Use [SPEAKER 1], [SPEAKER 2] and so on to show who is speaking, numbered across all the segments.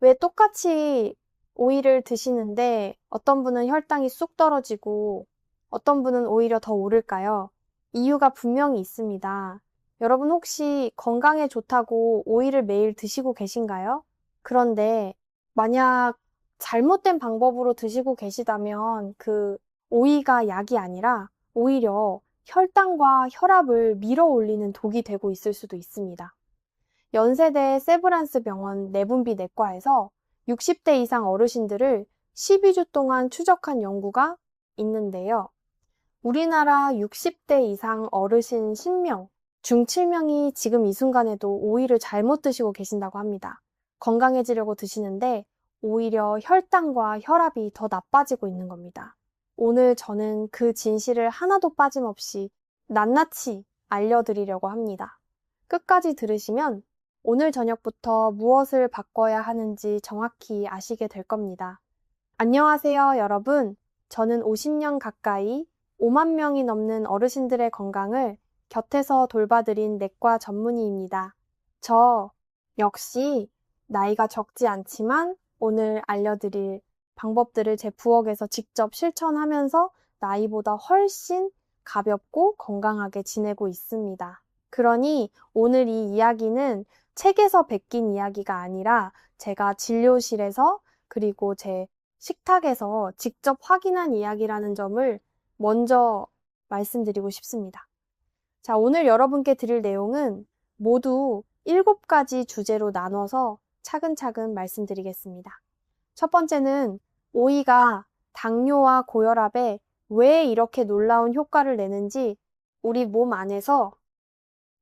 [SPEAKER 1] 왜 똑같이 오이를 드시는데 어떤 분은 혈당이 쑥 떨어지고 어떤 분은 오히려 더 오를까요? 이유가 분명히 있습니다. 여러분 혹시 건강에 좋다고 오이를 매일 드시고 계신가요? 그런데 만약 잘못된 방법으로 드시고 계시다면 그 오이가 약이 아니라 오히려 혈당과 혈압을 밀어 올리는 독이 되고 있을 수도 있습니다. 연세대 세브란스 병원 내분비 내과에서 60대 이상 어르신들을 12주 동안 추적한 연구가 있는데요. 우리나라 60대 이상 어르신 10명 중 7명이 지금 이 순간에도 오이를 잘못 드시고 계신다고 합니다. 건강해지려고 드시는데 오히려 혈당과 혈압이 더 나빠지고 있는 겁니다. 오늘 저는 그 진실을 하나도 빠짐없이 낱낱이 알려드리려고 합니다. 끝까지 들으시면 오늘 저녁부터 무엇을 바꿔야 하는지 정확히 아시게 될 겁니다. 안녕하세요, 여러분. 저는 50년 가까이 5만 명이 넘는 어르신들의 건강을 곁에서 돌봐드린 내과 전문의입니다. 저 역시 나이가 적지 않지만 오늘 알려드릴 방법들을 제 부엌에서 직접 실천하면서 나이보다 훨씬 가볍고 건강하게 지내고 있습니다. 그러니 오늘 이 이야기는 책에서 베낀 이야기가 아니라 제가 진료실에서 그리고 제 식탁에서 직접 확인한 이야기라는 점을 먼저 말씀드리고 싶습니다. 자, 오늘 여러분께 드릴 내용은 모두 7가지 주제로 나눠서 차근차근 말씀드리겠습니다. 첫 번째는 오이가 당뇨와 고혈압에 왜 이렇게 놀라운 효과를 내는지 우리 몸 안에서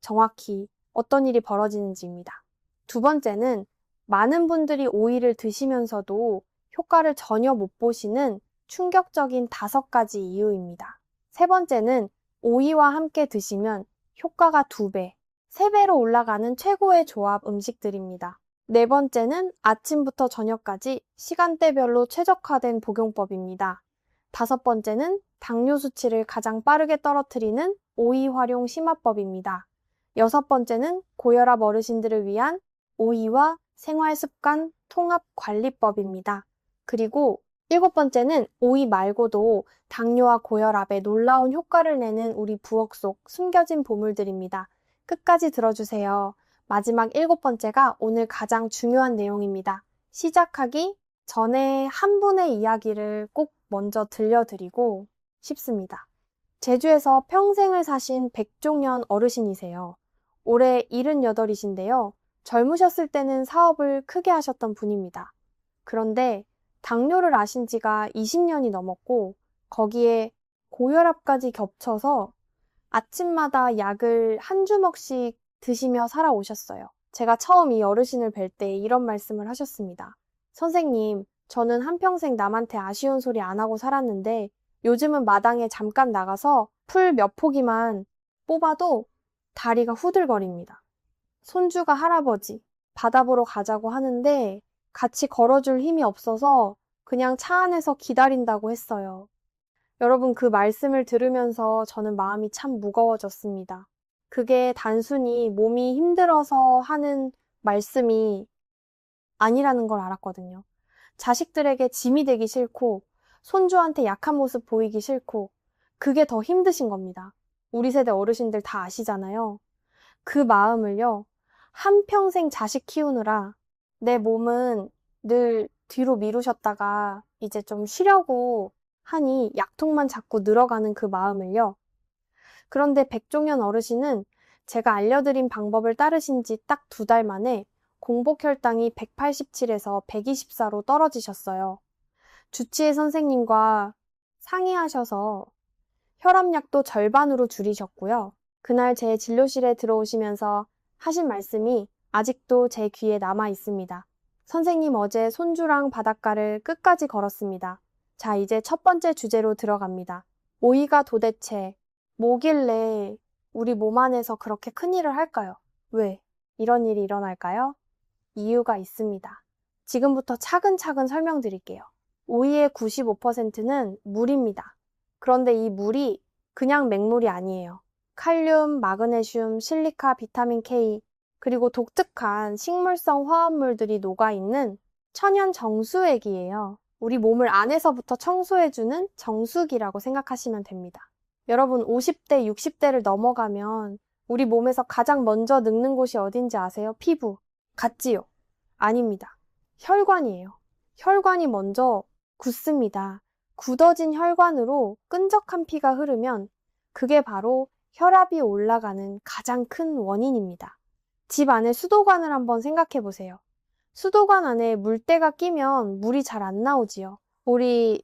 [SPEAKER 1] 정확히 어떤 일이 벌어지는지입니다. 두 번째는 많은 분들이 오이를 드시면서도 효과를 전혀 못 보시는 충격적인 5가지 이유입니다. 세 번째는 오이와 함께 드시면 효과가 2배, 3배로 올라가는 최고의 조합 음식들입니다. 네 번째는 아침부터 저녁까지 시간대별로 최적화된 복용법입니다. 5번째는 당뇨 수치를 가장 빠르게 떨어뜨리는 오이 활용 심화법입니다. 6번째는 고혈압 어르신들을 위한 오이와 생활습관 통합관리법입니다. 그리고 7번째는 오이 말고도 당뇨와 고혈압에 놀라운 효과를 내는 우리 부엌 속 숨겨진 보물들입니다. 끝까지 들어주세요. 마지막 7번째가 오늘 가장 중요한 내용입니다. 시작하기 전에 한 분의 이야기를 꼭 먼저 들려드리고 싶습니다. 제주에서 평생을 사신 백종현 어르신이세요. 올해 78이신데요. 젊으셨을 때는 사업을 크게 하셨던 분입니다. 그런데 당뇨를 아신 지가 20년이 넘었고 거기에 고혈압까지 겹쳐서 아침마다 약을 한 주먹씩 드시며 살아오셨어요. 제가 처음 이 어르신을 뵐 때 이런 말씀을 하셨습니다. 선생님, 저는 한평생 남한테 아쉬운 소리 안 하고 살았는데 요즘은 마당에 잠깐 나가서 풀 몇 포기만 뽑아도 다리가 후들거립니다. 손주가 할아버지, 바다 보러 가자고 하는데 같이 걸어줄 힘이 없어서 그냥 차 안에서 기다린다고 했어요. 여러분, 그 말씀을 들으면서 저는 마음이 참 무거워졌습니다. 그게 단순히 몸이 힘들어서 하는 말씀이 아니라는 걸 알았거든요. 자식들에게 짐이 되기 싫고, 손주한테 약한 모습 보이기 싫고, 그게 더 힘드신 겁니다. 우리 세대 어르신들 다 아시잖아요. 그 마음을요, 한평생 자식 키우느라 내 몸은 늘 뒤로 미루셨다가 이제 좀 쉬려고 하니 약통만 자꾸 늘어가는 그 마음을요. 그런데 백종현 어르신은 제가 알려드린 방법을 따르신 지 딱 2달 만에 공복 혈당이 187에서 124로 떨어지셨어요. 주치의 선생님과 상의하셔서 혈압약도 절반으로 줄이셨고요. 그날 제 진료실에 들어오시면서 하신 말씀이 아직도 제 귀에 남아 있습니다. 선생님 어제 손주랑 바닷가를 끝까지 걸었습니다. 자, 이제 첫 번째 주제로 들어갑니다. 오이가 도대체 뭐길래 우리 몸 안에서 그렇게 큰일을 할까요? 왜 이런 일이 일어날까요? 이유가 있습니다. 지금부터 차근차근 설명드릴게요. 오이의 95%는 물입니다. 그런데 이 물이 그냥 맹물이 아니에요. 칼륨, 마그네슘, 실리카, 비타민 K, 그리고 독특한 식물성 화합물들이 녹아있는 천연 정수액이에요. 우리 몸을 안에서부터 청소해주는 정수기라고 생각하시면 됩니다. 여러분 50대, 60대를 넘어가면 우리 몸에서 가장 먼저 늙는 곳이 어딘지 아세요? 피부. 같지요? 아닙니다. 혈관이에요. 혈관이 먼저 굳습니다. 굳어진 혈관으로 끈적한 피가 흐르면 그게 바로 혈압이 올라가는 가장 큰 원인입니다. 집 안에 수도관을 한번 생각해 보세요. 수도관 안에 물때가 끼면 물이 잘 안 나오지요. 우리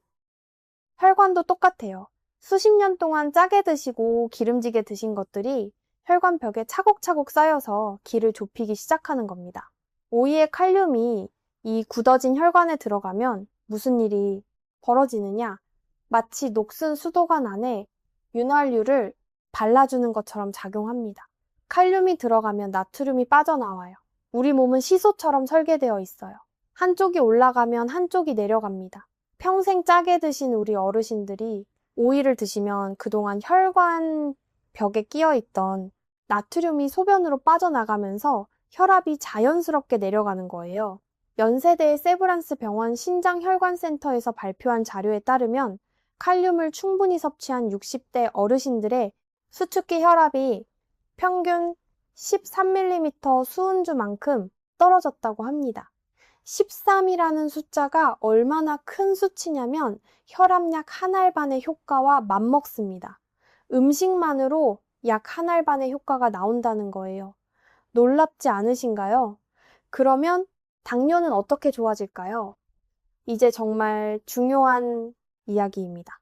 [SPEAKER 1] 혈관도 똑같아요. 수십 년 동안 짜게 드시고 기름지게 드신 것들이 혈관벽에 차곡차곡 쌓여서 길을 좁히기 시작하는 겁니다. 오이의 칼륨이 이 굳어진 혈관에 들어가면 무슨 일이 벌어지느냐? 마치 녹슨 수도관 안에 윤활유를 발라주는 것처럼 작용합니다. 칼륨이 들어가면 나트륨이 빠져나와요. 우리 몸은 시소처럼 설계되어 있어요. 한쪽이 올라가면 한쪽이 내려갑니다. 평생 짜게 드신 우리 어르신들이 오이를 드시면 그동안 혈관 벽에 끼어있던 나트륨이 소변으로 빠져나가면서 혈압이 자연스럽게 내려가는 거예요. 연세대의 세브란스 병원 신장혈관센터에서 발표한 자료에 따르면 칼륨을 충분히 섭취한 60대 어르신들의 수축기 혈압이 평균 13mm 수은주만큼 떨어졌다고 합니다. 13이라는 숫자가 얼마나 큰 수치냐면 혈압약 한 알반의 효과와 맞먹습니다. 음식만으로 약 한 알반의 효과가 나온다는 거예요. 놀랍지 않으신가요? 그러면 당뇨는 어떻게 좋아질까요? 이제 정말 중요한 이야기입니다.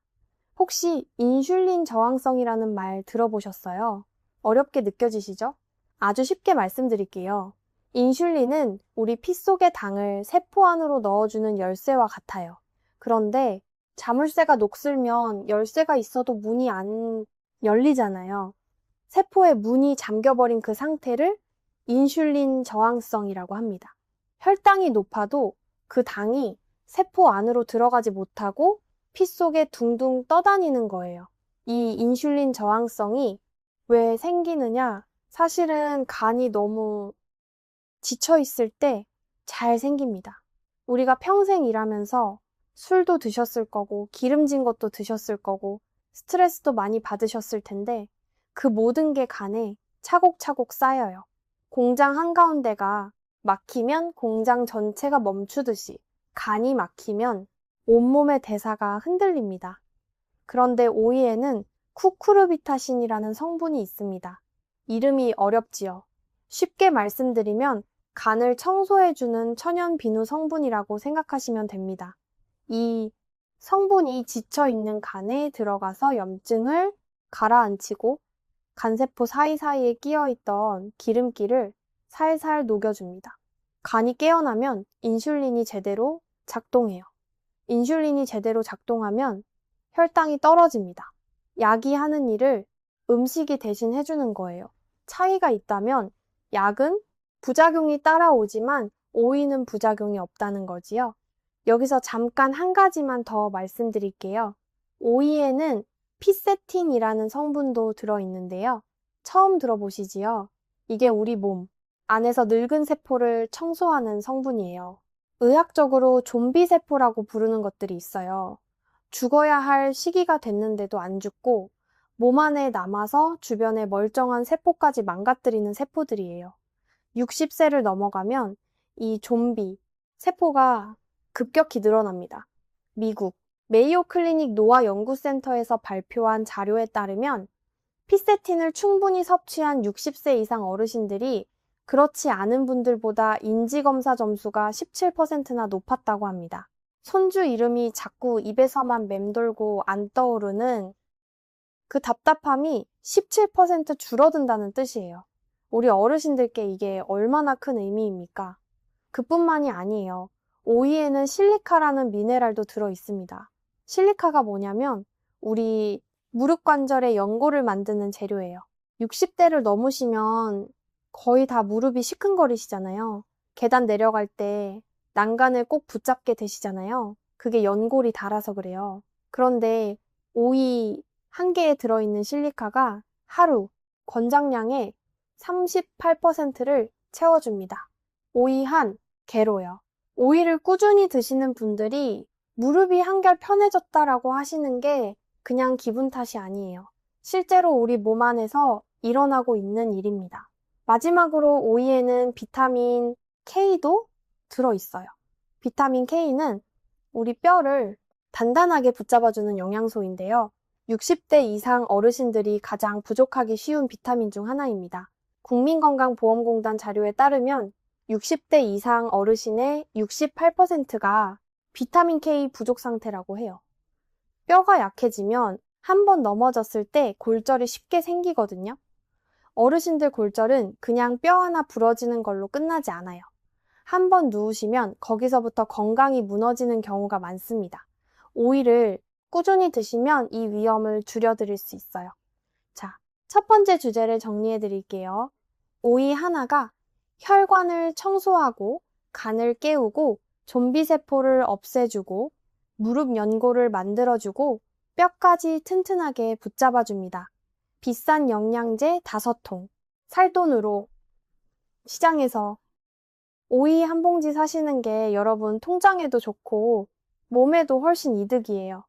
[SPEAKER 1] 혹시 인슐린 저항성이라는 말 들어보셨어요? 어렵게 느껴지시죠? 아주 쉽게 말씀드릴게요. 인슐린은 우리 피 속의 당을 세포 안으로 넣어주는 열쇠와 같아요. 그런데 자물쇠가 녹슬면 열쇠가 있어도 문이 안 열리잖아요. 세포의 문이 잠겨버린 그 상태를 인슐린 저항성이라고 합니다. 혈당이 높아도 그 당이 세포 안으로 들어가지 못하고 피 속에 둥둥 떠다니는 거예요. 이 인슐린 저항성이 왜 생기느냐? 사실은 간이 너무 지쳐 있을 때 잘 생깁니다. 우리가 평생 일하면서 술도 드셨을 거고, 기름진 것도 드셨을 거고, 스트레스도 많이 받으셨을 텐데, 그 모든 게 간에 차곡차곡 쌓여요. 공장 한가운데가 막히면 공장 전체가 멈추듯이 간이 막히면 온몸의 대사가 흔들립니다. 그런데 오이에는 쿠쿠르비타신이라는 성분이 있습니다. 이름이 어렵지요. 쉽게 말씀드리면 간을 청소해주는 천연 비누 성분이라고 생각하시면 됩니다. 이 성분이 지쳐있는 간에 들어가서 염증을 가라앉히고 간세포 사이사이에 끼어있던 기름기를 살살 녹여줍니다. 간이 깨어나면 인슐린이 제대로 작동해요. 인슐린이 제대로 작동하면 혈당이 떨어집니다. 약이 하는 일을 음식이 대신 해주는 거예요. 차이가 있다면 약은 부작용이 따라오지만 오이는 부작용이 없다는 거지요. 여기서 잠깐 한 가지만 더 말씀드릴게요. 오이에는 피세틴이라는 성분도 들어있는데요. 처음 들어보시지요? 이게 우리 몸 안에서 늙은 세포를 청소하는 성분이에요. 의학적으로 좀비 세포라고 부르는 것들이 있어요. 죽어야 할 시기가 됐는데도 안 죽고 몸 안에 남아서 주변의 멀쩡한 세포까지 망가뜨리는 세포들이에요. 60세를 넘어가면 이 좀비 세포가 급격히 늘어납니다. 미국 메이오 클리닉 노화 연구센터에서 발표한 자료에 따르면 피세틴을 충분히 섭취한 60세 이상 어르신들이 그렇지 않은 분들보다 인지검사 점수가 17%나 높았다고 합니다. 손주 이름이 자꾸 입에서만 맴돌고 안 떠오르는 그 답답함이 17% 줄어든다는 뜻이에요. 우리 어르신들께 이게 얼마나 큰 의미입니까? 그뿐만이 아니에요. 오이에는 실리카라는 미네랄도 들어 있습니다. 실리카가 뭐냐면 우리 무릎 관절의 연골을 만드는 재료예요. 60대를 넘으시면 거의 다 무릎이 시큰거리시잖아요. 계단 내려갈 때 난간을 꼭 붙잡게 되시잖아요. 그게 연골이 닳아서 그래요. 그런데 오이 한 개에 들어있는 실리카가 하루 권장량의 38%를 채워줍니다. 오이 한 개로요. 오이를 꾸준히 드시는 분들이 무릎이 한결 편해졌다라고 하시는 게 그냥 기분 탓이 아니에요. 실제로 우리 몸 안에서 일어나고 있는 일입니다. 마지막으로 오이에는 비타민 K도 들어있어요. 비타민 K는 우리 뼈를 단단하게 붙잡아주는 영양소인데요. 60대 이상 어르신들이 가장 부족하기 쉬운 비타민 중 하나입니다. 국민건강보험공단 자료에 따르면 60대 이상 어르신의 68%가 비타민 K 부족 상태라고 해요. 뼈가 약해지면 한 번 넘어졌을 때 골절이 쉽게 생기거든요. 어르신들 골절은 그냥 뼈 하나 부러지는 걸로 끝나지 않아요. 한 번 누우시면 거기서부터 건강이 무너지는 경우가 많습니다. 오이를 꾸준히 드시면 이 위험을 줄여드릴 수 있어요. 자, 첫 번째 주제를 정리해 드릴게요. 오이 하나가 혈관을 청소하고 간을 깨우고 좀비세포를 없애주고 무릎 연골을 만들어주고 뼈까지 튼튼하게 붙잡아줍니다. 비싼 영양제 5통, 살돈으로 시장에서 오이 한 봉지 사시는 게 여러분 통장에도 좋고 몸에도 훨씬 이득이에요.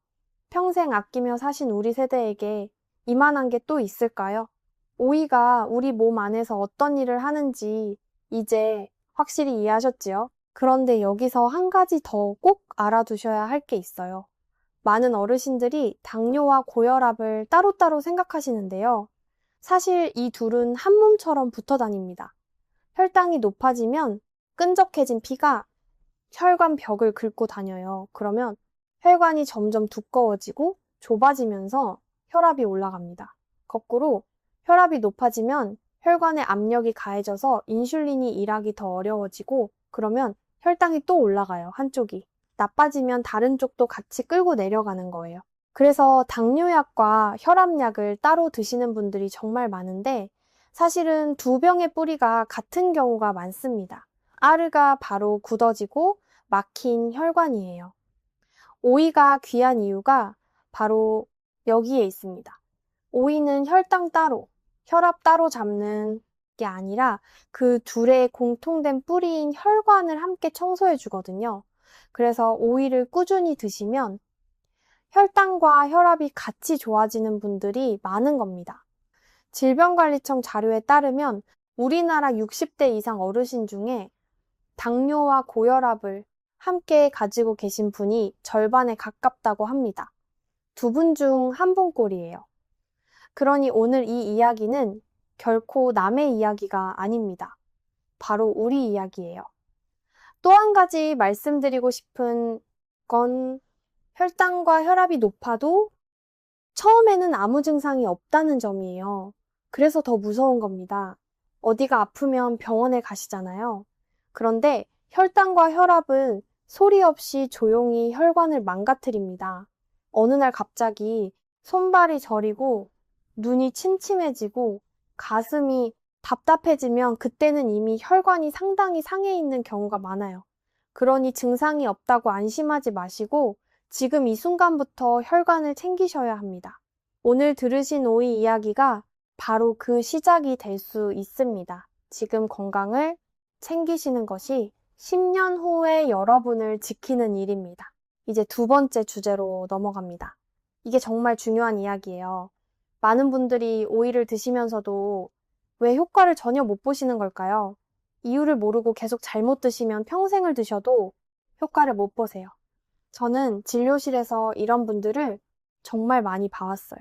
[SPEAKER 1] 평생 아끼며 사신 우리 세대에게 이만한 게 또 있을까요? 오이가 우리 몸 안에서 어떤 일을 하는지 이제 확실히 이해하셨지요? 그런데 여기서 한 가지 더 꼭 알아두셔야 할 게 있어요. 많은 어르신들이 당뇨와 고혈압을 따로따로 생각하시는데요. 사실 이 둘은 한 몸처럼 붙어 다닙니다. 혈당이 높아지면 끈적해진 피가 혈관 벽을 긁고 다녀요. 그러면 혈관이 점점 두꺼워지고 좁아지면서 혈압이 올라갑니다. 거꾸로 혈압이 높아지면 혈관의 압력이 가해져서 인슐린이 일하기 더 어려워지고 그러면 혈당이 또 올라가요, 한쪽이. 나빠지면 다른 쪽도 같이 끌고 내려가는 거예요. 그래서 당뇨약과 혈압약을 따로 드시는 분들이 정말 많은데 사실은 두 병의 뿌리가 같은 경우가 많습니다. 아르가 바로 굳어지고 막힌 혈관이에요. 오이가 귀한 이유가 바로 여기에 있습니다. 오이는 혈당 따로, 혈압 따로 잡는 게 아니라 그 둘의 공통된 뿌리인 혈관을 함께 청소해 주거든요. 그래서 오이를 꾸준히 드시면 혈당과 혈압이 같이 좋아지는 분들이 많은 겁니다. 질병관리청 자료에 따르면 우리나라 60대 이상 어르신 중에 당뇨와 고혈압을 함께 가지고 계신 분이 절반에 가깝다고 합니다. 2분 중 1분꼴이에요. 그러니 오늘 이 이야기는 결코 남의 이야기가 아닙니다. 바로 우리 이야기예요. 또 한 가지 말씀드리고 싶은 건 혈당과 혈압이 높아도 처음에는 아무 증상이 없다는 점이에요. 그래서 더 무서운 겁니다. 어디가 아프면 병원에 가시잖아요. 그런데 혈당과 혈압은 소리 없이 조용히 혈관을 망가뜨립니다. 어느 날 갑자기 손발이 저리고 눈이 침침해지고 가슴이 답답해지면 그때는 이미 혈관이 상당히 상해 있는 경우가 많아요. 그러니 증상이 없다고 안심하지 마시고 지금 이 순간부터 혈관을 챙기셔야 합니다. 오늘 들으신 오이 이야기가 바로 그 시작이 될 수 있습니다. 지금 건강을 챙기시는 것이 10년 후에 여러분을 지키는 일입니다. 이제 두 번째 주제로 넘어갑니다. 이게 정말 중요한 이야기예요. 많은 분들이 오이를 드시면서도 왜 효과를 전혀 못 보시는 걸까요? 이유를 모르고 계속 잘못 드시면 평생을 드셔도 효과를 못 보세요. 저는 진료실에서 이런 분들을 정말 많이 봐왔어요.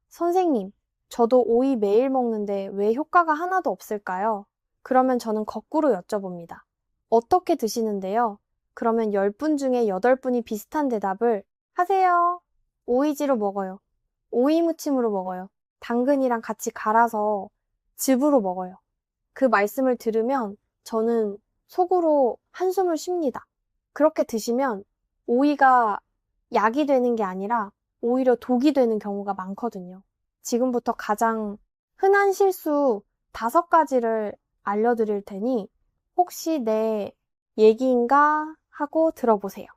[SPEAKER 1] 선생님, 저도 오이 매일 먹는데 왜 효과가 하나도 없을까요? 그러면 저는 거꾸로 여쭤봅니다. 어떻게 드시는데요? 그러면 10분 중에 8분이 비슷한 대답을 하세요. 오이지로 먹어요. 오이 무침으로 먹어요. 당근이랑 같이 갈아서 즙으로 먹어요. 그 말씀을 들으면 저는 속으로 한숨을 쉽니다. 그렇게 드시면 오이가 약이 되는 게 아니라 오히려 독이 되는 경우가 많거든요. 지금부터 가장 흔한 실수 5가지를 알려드릴 테니 혹시 내 얘기인가 하고 들어보세요.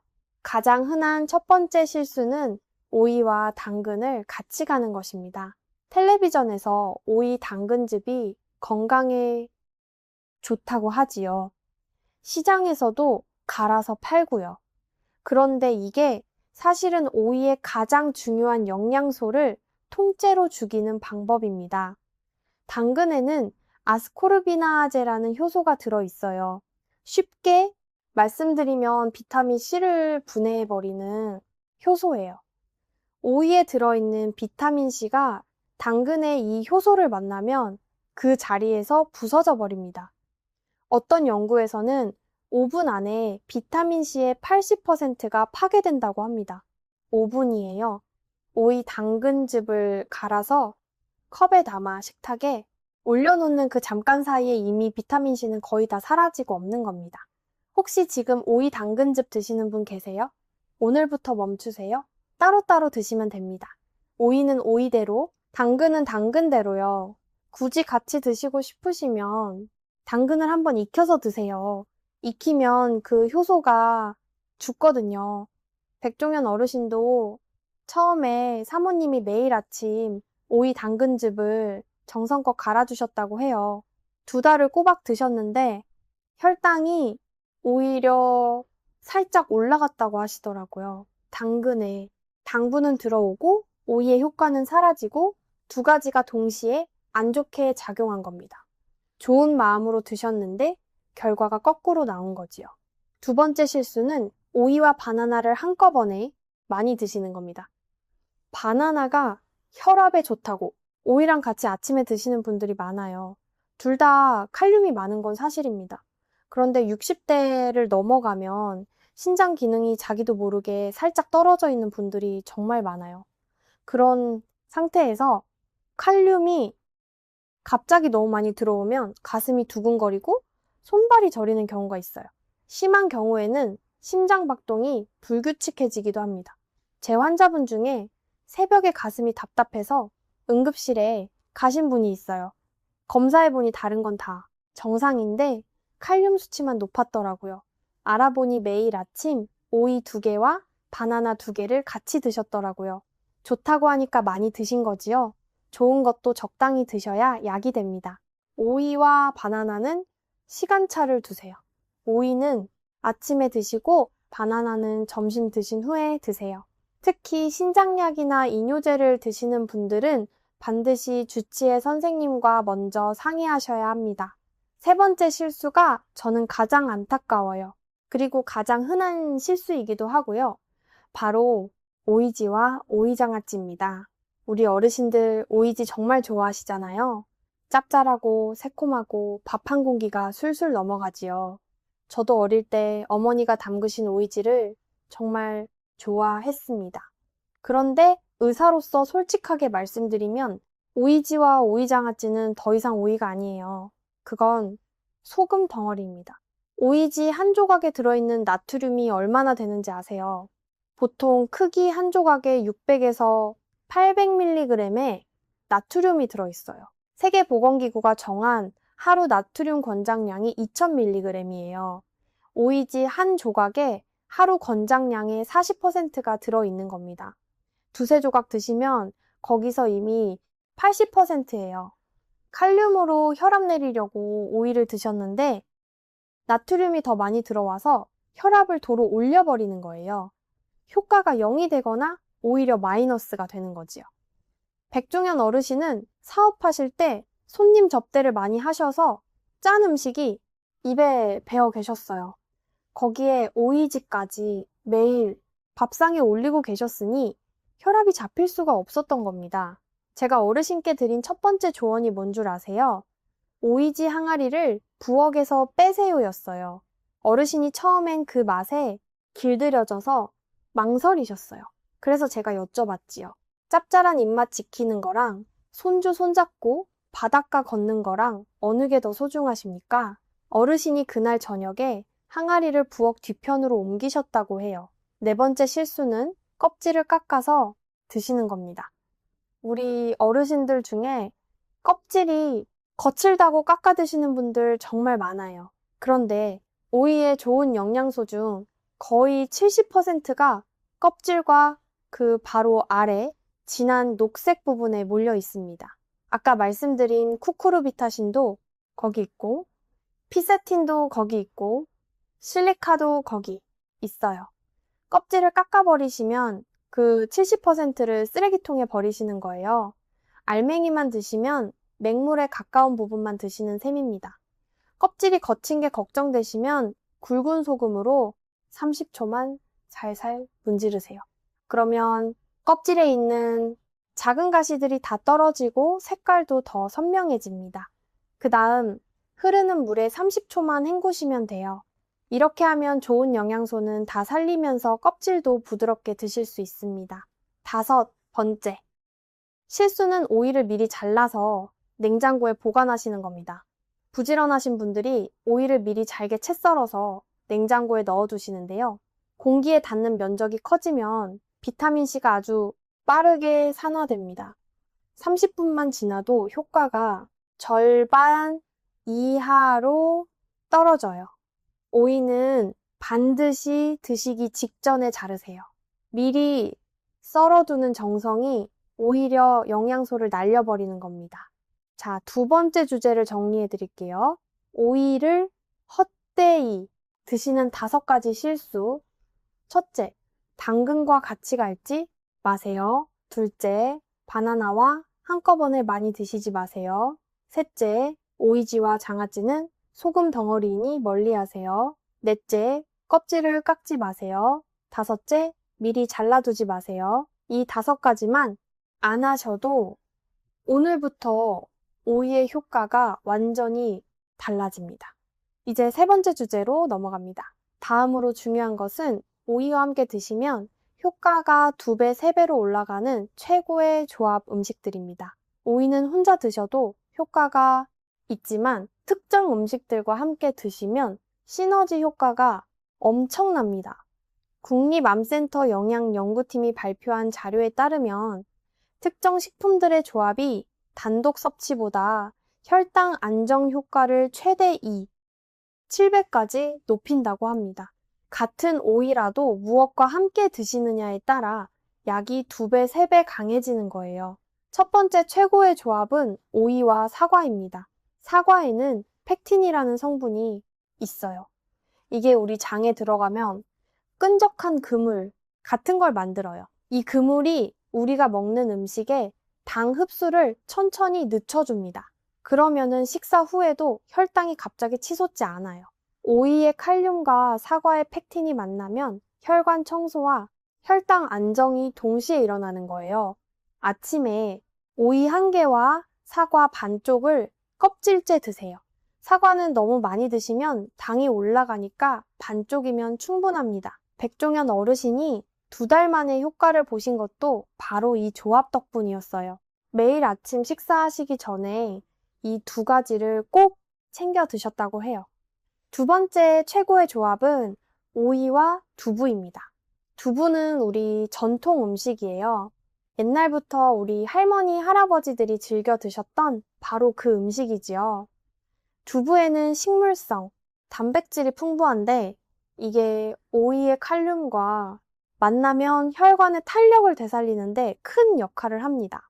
[SPEAKER 1] 가장 흔한 첫 번째 실수는 오이와 당근을 같이 가는 것입니다. 텔레비전에서 오이 당근즙이 건강에 좋다고 하지요. 시장에서도 갈아서 팔고요. 그런데 이게 사실은 오이의 가장 중요한 영양소를 통째로 죽이는 방법입니다. 당근에는 아스코르비나아제라는 효소가 들어있어요. 쉽게 말씀드리면 비타민 C를 분해해버리는 효소예요. 오이에 들어있는 비타민 C가 당근의 이 효소를 만나면 그 자리에서 부서져 버립니다. 어떤 연구에서는 5분 안에 비타민 C의 80%가 파괴된다고 합니다. 5분이에요. 오이 당근즙을 갈아서 컵에 담아 식탁에 올려놓는 그 잠깐 사이에 이미 비타민 C는 거의 다 사라지고 없는 겁니다. 혹시 지금 오이 당근즙 드시는 분 계세요? 오늘부터 멈추세요. 따로따로 드시면 됩니다. 오이는 오이대로, 당근은 당근대로요. 굳이 같이 드시고 싶으시면 당근을 한번 익혀서 드세요. 익히면 그 효소가 죽거든요. 백종현 어르신도 처음에 사모님이 매일 아침 오이 당근즙을 정성껏 갈아주셨다고 해요. 2달을 꼬박 드셨는데 혈당이 오히려 살짝 올라갔다고 하시더라고요. 당근에 당분은 들어오고 오이의 효과는 사라지고 두 가지가 동시에 안 좋게 작용한 겁니다. 좋은 마음으로 드셨는데 결과가 거꾸로 나온 거지요. 두 번째 실수는 오이와 바나나를 한꺼번에 많이 드시는 겁니다. 바나나가 혈압에 좋다고 오이랑 같이 아침에 드시는 분들이 많아요. 둘 다 칼륨이 많은 건 사실입니다. 그런데 60대를 넘어가면 신장 기능이 자기도 모르게 살짝 떨어져 있는 분들이 정말 많아요. 그런 상태에서 칼륨이 갑자기 너무 많이 들어오면 가슴이 두근거리고 손발이 저리는 경우가 있어요. 심한 경우에는 심장박동이 불규칙해지기도 합니다. 제 환자분 중에 새벽에 가슴이 답답해서 응급실에 가신 분이 있어요. 검사해보니 다른 건 다 정상인데 칼륨 수치만 높았더라고요. 알아보니 매일 아침 오이 2개와 바나나 2개를 같이 드셨더라고요. 좋다고 하니까 많이 드신 거지요? 좋은 것도 적당히 드셔야 약이 됩니다. 오이와 바나나는 시간차를 두세요. 오이는 아침에 드시고 바나나는 점심 드신 후에 드세요. 특히 신장약이나 이뇨제를 드시는 분들은 반드시 주치의 선생님과 먼저 상의하셔야 합니다. 세 번째 실수가 저는 가장 안타까워요. 그리고 가장 흔한 실수이기도 하고요. 바로 오이지와 오이장아찌입니다. 우리 어르신들 오이지 정말 좋아하시잖아요. 짭짤하고 새콤하고 밥 한 공기가 술술 넘어가지요. 저도 어릴 때 어머니가 담그신 오이지를 정말 좋아했습니다. 그런데 의사로서 솔직하게 말씀드리면 오이지와 오이장아찌는 더 이상 오이가 아니에요. 그건 소금 덩어리입니다. 오이지 한 조각에 들어있는 나트륨이 얼마나 되는지 아세요? 보통 크기 한 조각에 600에서 800mg의 나트륨이 들어있어요. 세계보건기구가 정한 하루 나트륨 권장량이 2000mg이에요. 오이지 한 조각에 하루 권장량의 40%가 들어있는 겁니다. 2-3조각 드시면 거기서 이미 80%예요. 칼륨으로 혈압 내리려고 오이를 드셨는데 나트륨이 더 많이 들어와서 혈압을 도로 올려버리는 거예요. 효과가 0이 되거나 오히려 마이너스가 되는 거지요. 백종현 어르신은 사업하실 때 손님 접대를 많이 하셔서 짠 음식이 입에 배어 계셨어요. 거기에 오이지까지 매일 밥상에 올리고 계셨으니 혈압이 잡힐 수가 없었던 겁니다. 제가 어르신께 드린 첫 번째 조언이 뭔 줄 아세요? 오이지 항아리를 부엌에서 빼세요였어요. 어르신이 처음엔 그 맛에 길들여져서 망설이셨어요. 그래서 제가 여쭤봤지요. 짭짤한 입맛 지키는 거랑 손주 손잡고 바닷가 걷는 거랑 어느 게 더 소중하십니까? 어르신이 그날 저녁에 항아리를 부엌 뒤편으로 옮기셨다고 해요. 네 번째 실수는 껍질을 깎아서 드시는 겁니다. 우리 어르신들 중에 껍질이 거칠다고 깎아 드시는 분들 정말 많아요. 그런데 오이의 좋은 영양소 중 거의 70%가 껍질과 그 바로 아래 진한 녹색 부분에 몰려 있습니다. 아까 말씀드린 쿠쿠르비타신도 거기 있고 피세틴도 거기 있고 실리카도 거기 있어요. 껍질을 깎아버리시면 그 70%를 쓰레기통에 버리시는 거예요. 알맹이만 드시면 맹물에 가까운 부분만 드시는 셈입니다. 껍질이 거친 게 걱정되시면 굵은 소금으로 30초만 살살 문지르세요. 그러면 껍질에 있는 작은 가시들이 다 떨어지고 색깔도 더 선명해집니다. 그 다음 흐르는 물에 30초만 헹구시면 돼요. 이렇게 하면 좋은 영양소는 다 살리면서 껍질도 부드럽게 드실 수 있습니다. 5번째, 실수는 오이를 미리 잘라서 냉장고에 보관하시는 겁니다. 부지런하신 분들이 오이를 미리 잘게 채 썰어서 냉장고에 넣어두시는데요. 공기에 닿는 면적이 커지면 비타민C가 아주 빠르게 산화됩니다. 30분만 지나도 효과가 절반 이하로 떨어져요. 오이는 반드시 드시기 직전에 자르세요. 미리 썰어두는 정성이 오히려 영양소를 날려버리는 겁니다. 자, 2번째 주제를 정리해 드릴게요. 오이를 헛되이 드시는 5가지 실수. 첫째, 당근과 같이 갈지 마세요. 둘째, 바나나와 한꺼번에 많이 드시지 마세요. 셋째, 오이지와 장아찌는 소금 덩어리이니 멀리하세요. 넷째, 껍질을 깎지 마세요. 5째, 미리 잘라두지 마세요. 이 5가지만 안 하셔도 오늘부터 오이의 효과가 완전히 달라집니다. 이제 3번째 주제로 넘어갑니다. 다음으로 중요한 것은 오이와 함께 드시면 효과가 2배, 3배로 올라가는 최고의 조합 음식들입니다. 오이는 혼자 드셔도 효과가 있지만 특정 음식들과 함께 드시면 시너지 효과가 엄청납니다. 국립암센터 영양연구팀이 발표한 자료에 따르면 특정 식품들의 조합이 단독 섭취보다 혈당 안정 효과를 최대 7배까지 높인다고 합니다. 같은 오이라도 무엇과 함께 드시느냐에 따라 약이 2배, 3배 강해지는 거예요. 첫 번째 최고의 조합은 오이와 사과입니다. 사과에는 펙틴이라는 성분이 있어요. 이게 우리 장에 들어가면 끈적한 그물 같은 걸 만들어요. 이 그물이 우리가 먹는 음식에 당 흡수를 천천히 늦춰줍니다. 그러면은 식사 후에도 혈당이 갑자기 치솟지 않아요. 오이의 칼륨과 사과의 펙틴이 만나면 혈관 청소와 혈당 안정이 동시에 일어나는 거예요. 아침에 오이 1개와 사과 반쪽을 껍질째 드세요. 사과는 너무 많이 드시면 당이 올라가니까 반쪽이면 충분합니다. 백종현 어르신이 2달 만에 효과를 보신 것도 바로 이 조합 덕분이었어요. 매일 아침 식사하시기 전에 이 2가지를 꼭 챙겨 드셨다고 해요. 2번째 최고의 조합은 오이와 두부입니다. 두부는 우리 전통 음식이에요. 옛날부터 우리 할머니, 할아버지들이 즐겨 드셨던 바로 그 음식이지요. 두부에는 식물성, 단백질이 풍부한데 이게 오이의 칼륨과 만나면 혈관의 탄력을 되살리는데 큰 역할을 합니다.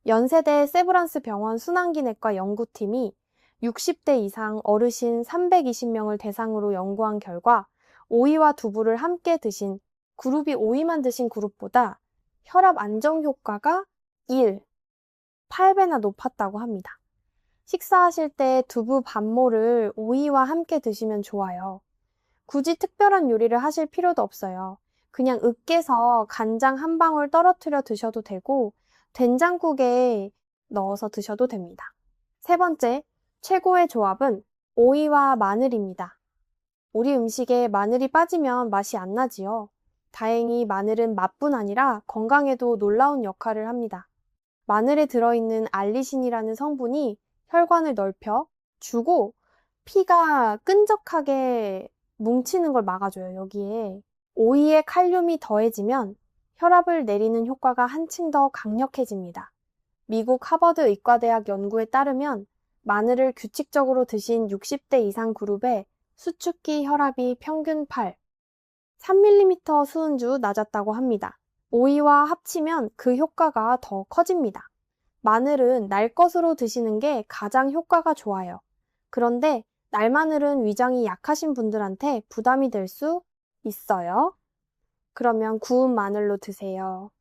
[SPEAKER 1] 연세대 세브란스 병원 순환기내과 연구팀이 60대 이상 어르신 320명을 대상으로 연구한 결과 오이와 두부를 함께 드신 그룹이 오이만 드신 그룹보다 혈압 안정 효과가 8배나 높았다고 합니다. 식사하실 때 두부 반모를 오이와 함께 드시면 좋아요. 굳이 특별한 요리를 하실 필요도 없어요. 그냥 으깨서 간장 한 방울 떨어뜨려 드셔도 되고 된장국에 넣어서 드셔도 됩니다. 3번째, 최고의 조합은 오이와 마늘입니다. 우리 음식에 마늘이 빠지면 맛이 안 나지요. 다행히 마늘은 맛뿐 아니라 건강에도 놀라운 역할을 합니다. 마늘에 들어있는 알리신이라는 성분이 혈관을 넓혀 주고 피가 끈적하게 뭉치는 걸 막아줘요, 여기에. 오이에 칼륨이 더해지면 혈압을 내리는 효과가 한층 더 강력해집니다. 미국 하버드 의과대학 연구에 따르면 마늘을 규칙적으로 드신 60대 이상 그룹의 수축기 혈압이 평균 3mm 수은주 낮았다고 합니다. 오이와 합치면 그 효과가 더 커집니다. 마늘은 날 것으로 드시는 게 가장 효과가 좋아요. 그런데 날마늘은 위장이 약하신 분들한테 부담이 될 수 있어요. 그러면 구운 마늘로 드세요.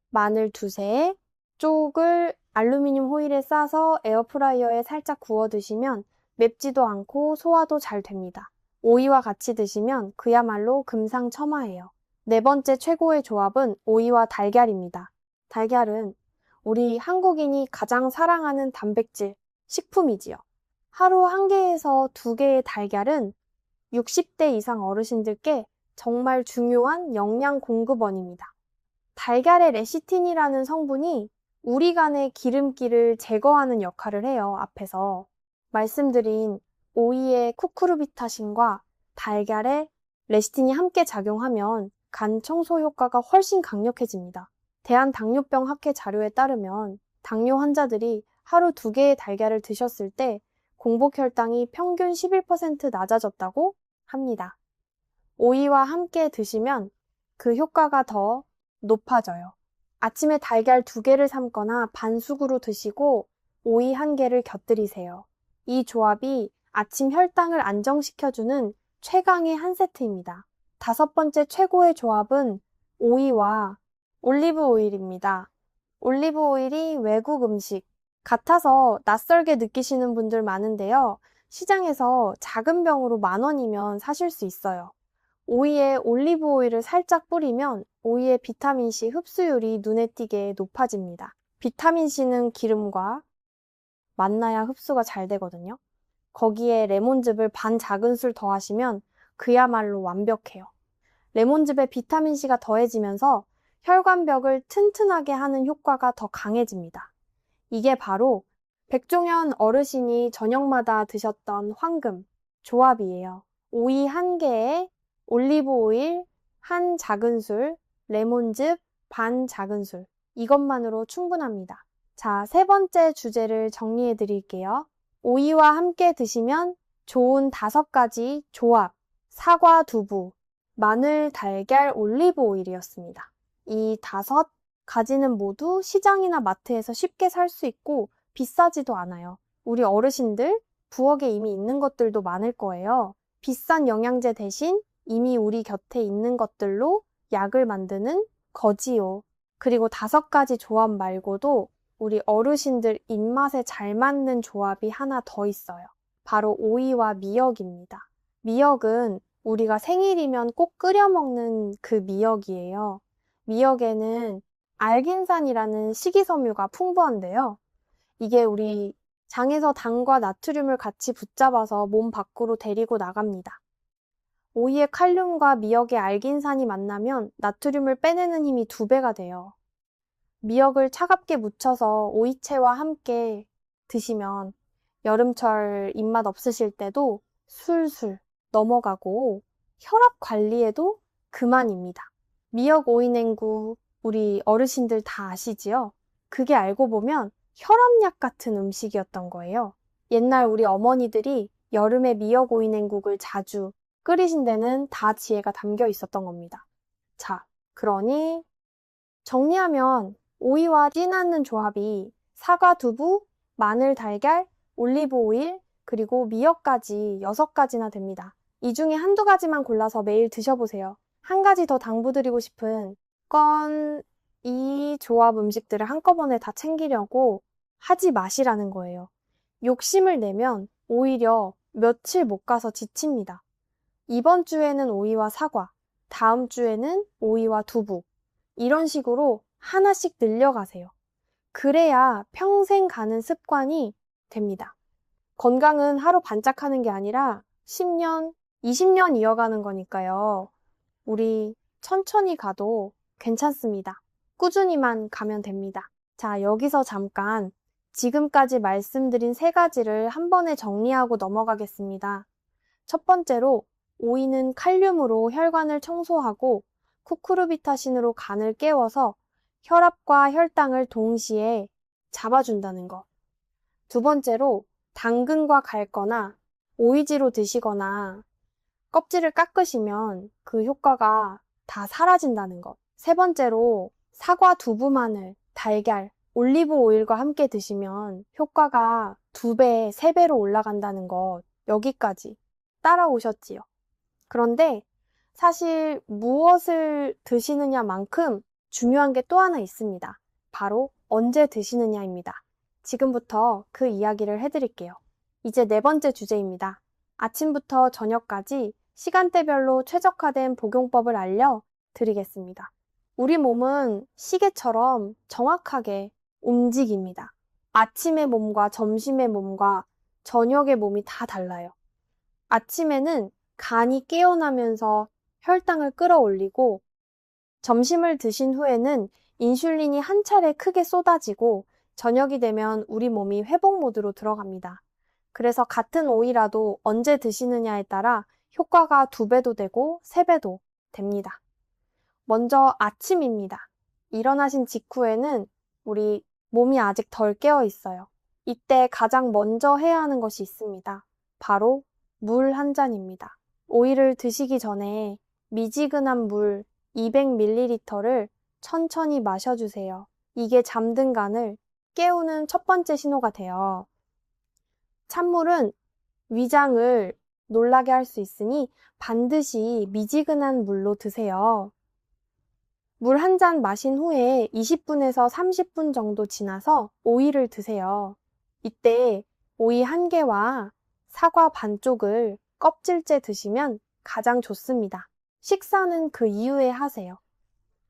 [SPEAKER 1] 마늘 두세 쪽을 알루미늄 호일에 싸서 에어프라이어에 살짝 구워 드시면 맵지도 않고 소화도 잘 됩니다. 오이와 같이 드시면 그야말로 금상첨화예요. 네 번째 최고의 조합은 오이와 달걀입니다. 달걀은 우리 한국인이 가장 사랑하는 단백질, 식품이지요. 하루 1개에서 2개의 달걀은 60대 이상 어르신들께 정말 중요한 영양 공급원입니다. 달걀의 레시틴이라는 성분이 우리 간의 기름기를 제거하는 역할을 해요, 앞에서. 말씀드린 오이의 쿠쿠르비타신과 달걀의 레시틴이 함께 작용하면 간 청소 효과가 훨씬 강력해집니다. 대한당뇨병학회 자료에 따르면 당뇨 환자들이 하루 2개의 달걀을 드셨을 때 공복혈당이 평균 11% 낮아졌다고 합니다. 오이와 함께 드시면 그 효과가 더 높아져요. 아침에 달걀 2개를 삶거나 반숙으로 드시고 오이 1개를 곁들이세요. 이 조합이 아침 혈당을 안정시켜주는 최강의 한 세트입니다. 5번째 최고의 조합은 오이와 올리브 오일입니다. 올리브 오일이 외국 음식 같아서 낯설게 느끼시는 분들 많은데요. 시장에서 작은 병으로 10,000원이면 사실 수 있어요. 오이에 올리브 오일을 살짝 뿌리면 오이의 비타민C 흡수율이 눈에 띄게 높아집니다. 비타민C는 기름과 만나야 흡수가 잘 되거든요. 거기에 레몬즙을 반 작은술 더하시면 그야말로 완벽해요. 레몬즙에 비타민C가 더해지면서 혈관벽을 튼튼하게 하는 효과가 더 강해집니다. 이게 바로 백종현 어르신이 저녁마다 드셨던 황금 조합이에요. 오이 1개에 올리브 오일 한 작은술, 레몬즙 반 작은술. 이것만으로 충분합니다. 자, 3번째 주제를 정리해 드릴게요. 오이와 함께 드시면 좋은 5가지 조합. 사과, 두부, 마늘, 달걀, 올리브 오일이었습니다. 이 5가지는 모두 시장이나 마트에서 쉽게 살 수 있고 비싸지도 않아요. 우리 어르신들 부엌에 이미 있는 것들도 많을 거예요. 비싼 영양제 대신 이미 우리 곁에 있는 것들로 약을 만드는 거지요. 그리고 5가지 조합 말고도 우리 어르신들 입맛에 잘 맞는 조합이 하나 더 있어요. 바로 오이와 미역입니다. 미역은 우리가 생일이면 꼭 끓여 먹는 그 미역이에요. 미역에는 알긴산이라는 식이섬유가 풍부한데요. 이게 우리 장에서 당과 나트륨을 같이 붙잡아서 몸 밖으로 데리고 나갑니다. 오이의 칼륨과 미역의 알긴산이 만나면 나트륨을 빼내는 힘이 2배가 돼요. 미역을 차갑게 무쳐서 오이채와 함께 드시면 여름철 입맛 없으실 때도 술술 넘어가고 혈압 관리에도 그만입니다. 미역 오이 냉국 우리 어르신들 다 아시지요? 그게 알고 보면 혈압약 같은 음식이었던 거예요. 옛날 우리 어머니들이 여름에 미역 오이 냉국을 자주 끓이신 데는 다 지혜가 담겨 있었던 겁니다. 자, 그러니 정리하면 오이와 찌않는 조합이 사과, 두부, 마늘, 달걀, 올리브 오일, 그리고 미역까지 6가지나 됩니다. 이 중에 1-2가지만 골라서 매일 드셔보세요. 1가지 더 당부드리고 싶은 건 이 조합 음식들을 한꺼번에 다 챙기려고 하지 마시라는 거예요. 욕심을 내면 오히려 며칠 못 가서 지칩니다. 이번 주에는 오이와 사과, 다음 주에는 오이와 두부, 이런 식으로 하나씩 늘려가세요. 그래야 평생 가는 습관이 됩니다. 건강은 하루 반짝하는 게 아니라 10년, 20년 이어가는 거니까요. 우리 천천히 가도 괜찮습니다. 꾸준히만 가면 됩니다. 자, 여기서 잠깐 지금까지 말씀드린 3가지를 한 번에 정리하고 넘어가겠습니다. 첫 번째로 오이는 칼륨으로 혈관을 청소하고 쿠쿠르비타신으로 간을 깨워서 혈압과 혈당을 동시에 잡아준다는 것. 2번째로 당근과 갈거나 오이지로 드시거나 껍질을 깎으시면 그 효과가 다 사라진다는 것. 3번째로 사과, 두부, 마늘, 달걀, 올리브 오일과 함께 드시면 효과가 2배, 3배로 올라간다는 것. 여기까지 따라오셨지요. 그런데 사실 무엇을 드시느냐만큼 중요한 게 또 하나 있습니다. 바로 언제 드시느냐입니다. 지금부터 그 이야기를 해드릴게요. 이제 네 번째 주제입니다. 아침부터 저녁까지 시간대별로 최적화된 복용법을 알려드리겠습니다. 우리 몸은 시계처럼 정확하게 움직입니다. 아침의 몸과 점심의 몸과 저녁의 몸이 다 달라요. 아침에는 간이 깨어나면서 혈당을 끌어올리고 점심을 드신 후에는 인슐린이 한 차례 크게 쏟아지고 저녁이 되면 우리 몸이 회복 모드로 들어갑니다. 그래서 같은 오이라도 언제 드시느냐에 따라 효과가 2배도 되고 3배도 됩니다. 먼저 아침입니다. 일어나신 직후에는 우리 몸이 아직 덜 깨어 있어요. 이때 가장 먼저 해야 하는 것이 있습니다. 바로 물 한 잔입니다. 오이를 드시기 전에 미지근한 물 200ml를 천천히 마셔주세요. 이게 잠든 간을 깨우는 첫 번째 신호가 돼요. 찬물은 위장을 놀라게 할 수 있으니 반드시 미지근한 물로 드세요. 물 한 잔 마신 후에 20분에서 30분 정도 지나서 오이를 드세요. 이때 오이 한 개와 사과 반쪽을 껍질째 드시면 가장 좋습니다. 식사는 그 이후에 하세요.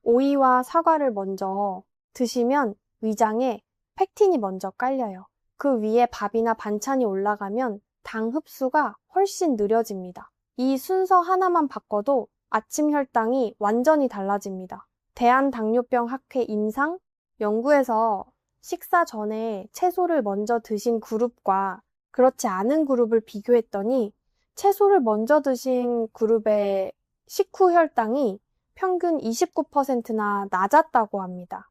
[SPEAKER 1] 오이와 사과를 먼저 드시면 위장에 팩틴이 먼저 깔려요. 그 위에 밥이나 반찬이 올라가면 당 흡수가 훨씬 느려집니다. 이 순서 하나만 바꿔도 아침 혈당이 완전히 달라집니다. 대한당뇨병학회 임상 연구에서 식사 전에 채소를 먼저 드신 그룹과 그렇지 않은 그룹을 비교했더니 채소를 먼저 드신 그룹의 식후 혈당이 평균 29%나 낮았다고 합니다.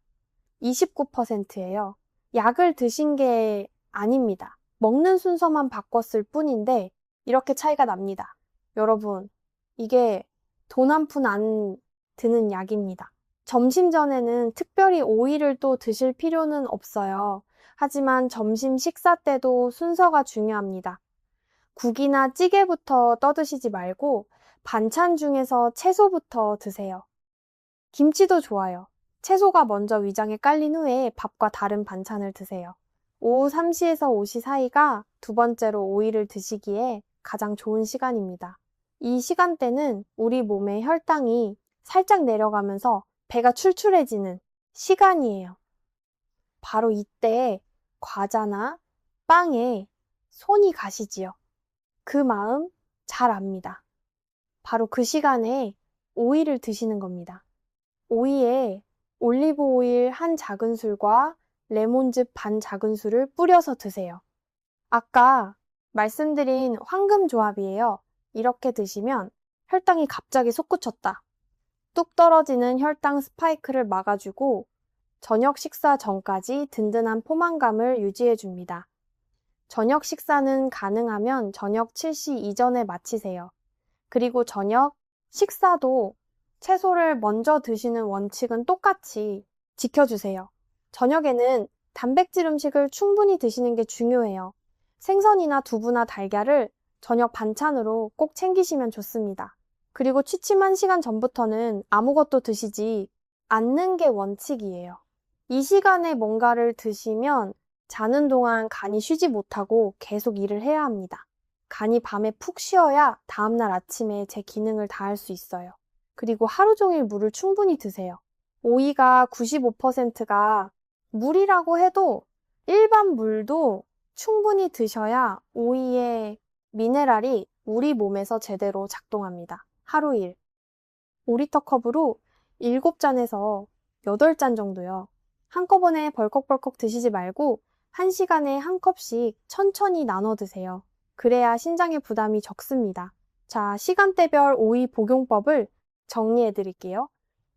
[SPEAKER 1] 29%예요. 약을 드신 게 아닙니다. 먹는 순서만 바꿨을 뿐인데 이렇게 차이가 납니다. 여러분, 이게 돈 한 푼 안 드는 약입니다. 점심 전에는 특별히 오이를 또 드실 필요는 없어요. 하지만 점심 식사 때도 순서가 중요합니다. 국이나 찌개부터 떠드시지 말고 반찬 중에서 채소부터 드세요. 김치도 좋아요. 채소가 먼저 위장에 깔린 후에 밥과 다른 반찬을 드세요. 오후 3시에서 5시 사이가 두 번째로 오이를 드시기에 가장 좋은 시간입니다. 이 시간대는 우리 몸의 혈당이 살짝 내려가면서 배가 출출해지는 시간이에요. 바로 이때 과자나 빵에 손이 가시지요. 그 마음 잘 압니다. 바로 그 시간에 오이를 드시는 겁니다. 오이에 올리브 오일 한 작은술과 레몬즙 반 작은술을 뿌려서 드세요. 아까 말씀드린 황금 조합이에요. 이렇게 드시면 혈당이 갑자기 솟구쳤다. 뚝 떨어지는 혈당 스파이크를 막아주고 저녁 식사 전까지 든든한 포만감을 유지해줍니다. 저녁 식사는 가능하면 저녁 7시 이전에 마치세요. 그리고 저녁 식사도 채소를 먼저 드시는 원칙은 똑같이 지켜주세요. 저녁에는 단백질 음식을 충분히 드시는 게 중요해요. 생선이나 두부나 달걀을 저녁 반찬으로 꼭 챙기시면 좋습니다. 그리고 취침 1시간 전부터는 아무것도 드시지 않는 게 원칙이에요. 이 시간에 뭔가를 드시면 자는 동안 간이 쉬지 못하고 계속 일을 해야 합니다. 간이 밤에 푹 쉬어야 다음날 아침에 제 기능을 다할 수 있어요. 그리고 하루 종일 물을 충분히 드세요. 오이가 95%가 물이라고 해도 일반 물도 충분히 드셔야 오이의 미네랄이 우리 몸에서 제대로 작동합니다. 하루 1. 5리터 컵으로 7잔에서 8잔 정도요. 한꺼번에 벌컥벌컥 드시지 말고 1시간에 한 컵씩 천천히 나눠 드세요. 그래야 신장의 부담이 적습니다. 자, 시간대별 오이 복용법을 정리해 드릴게요.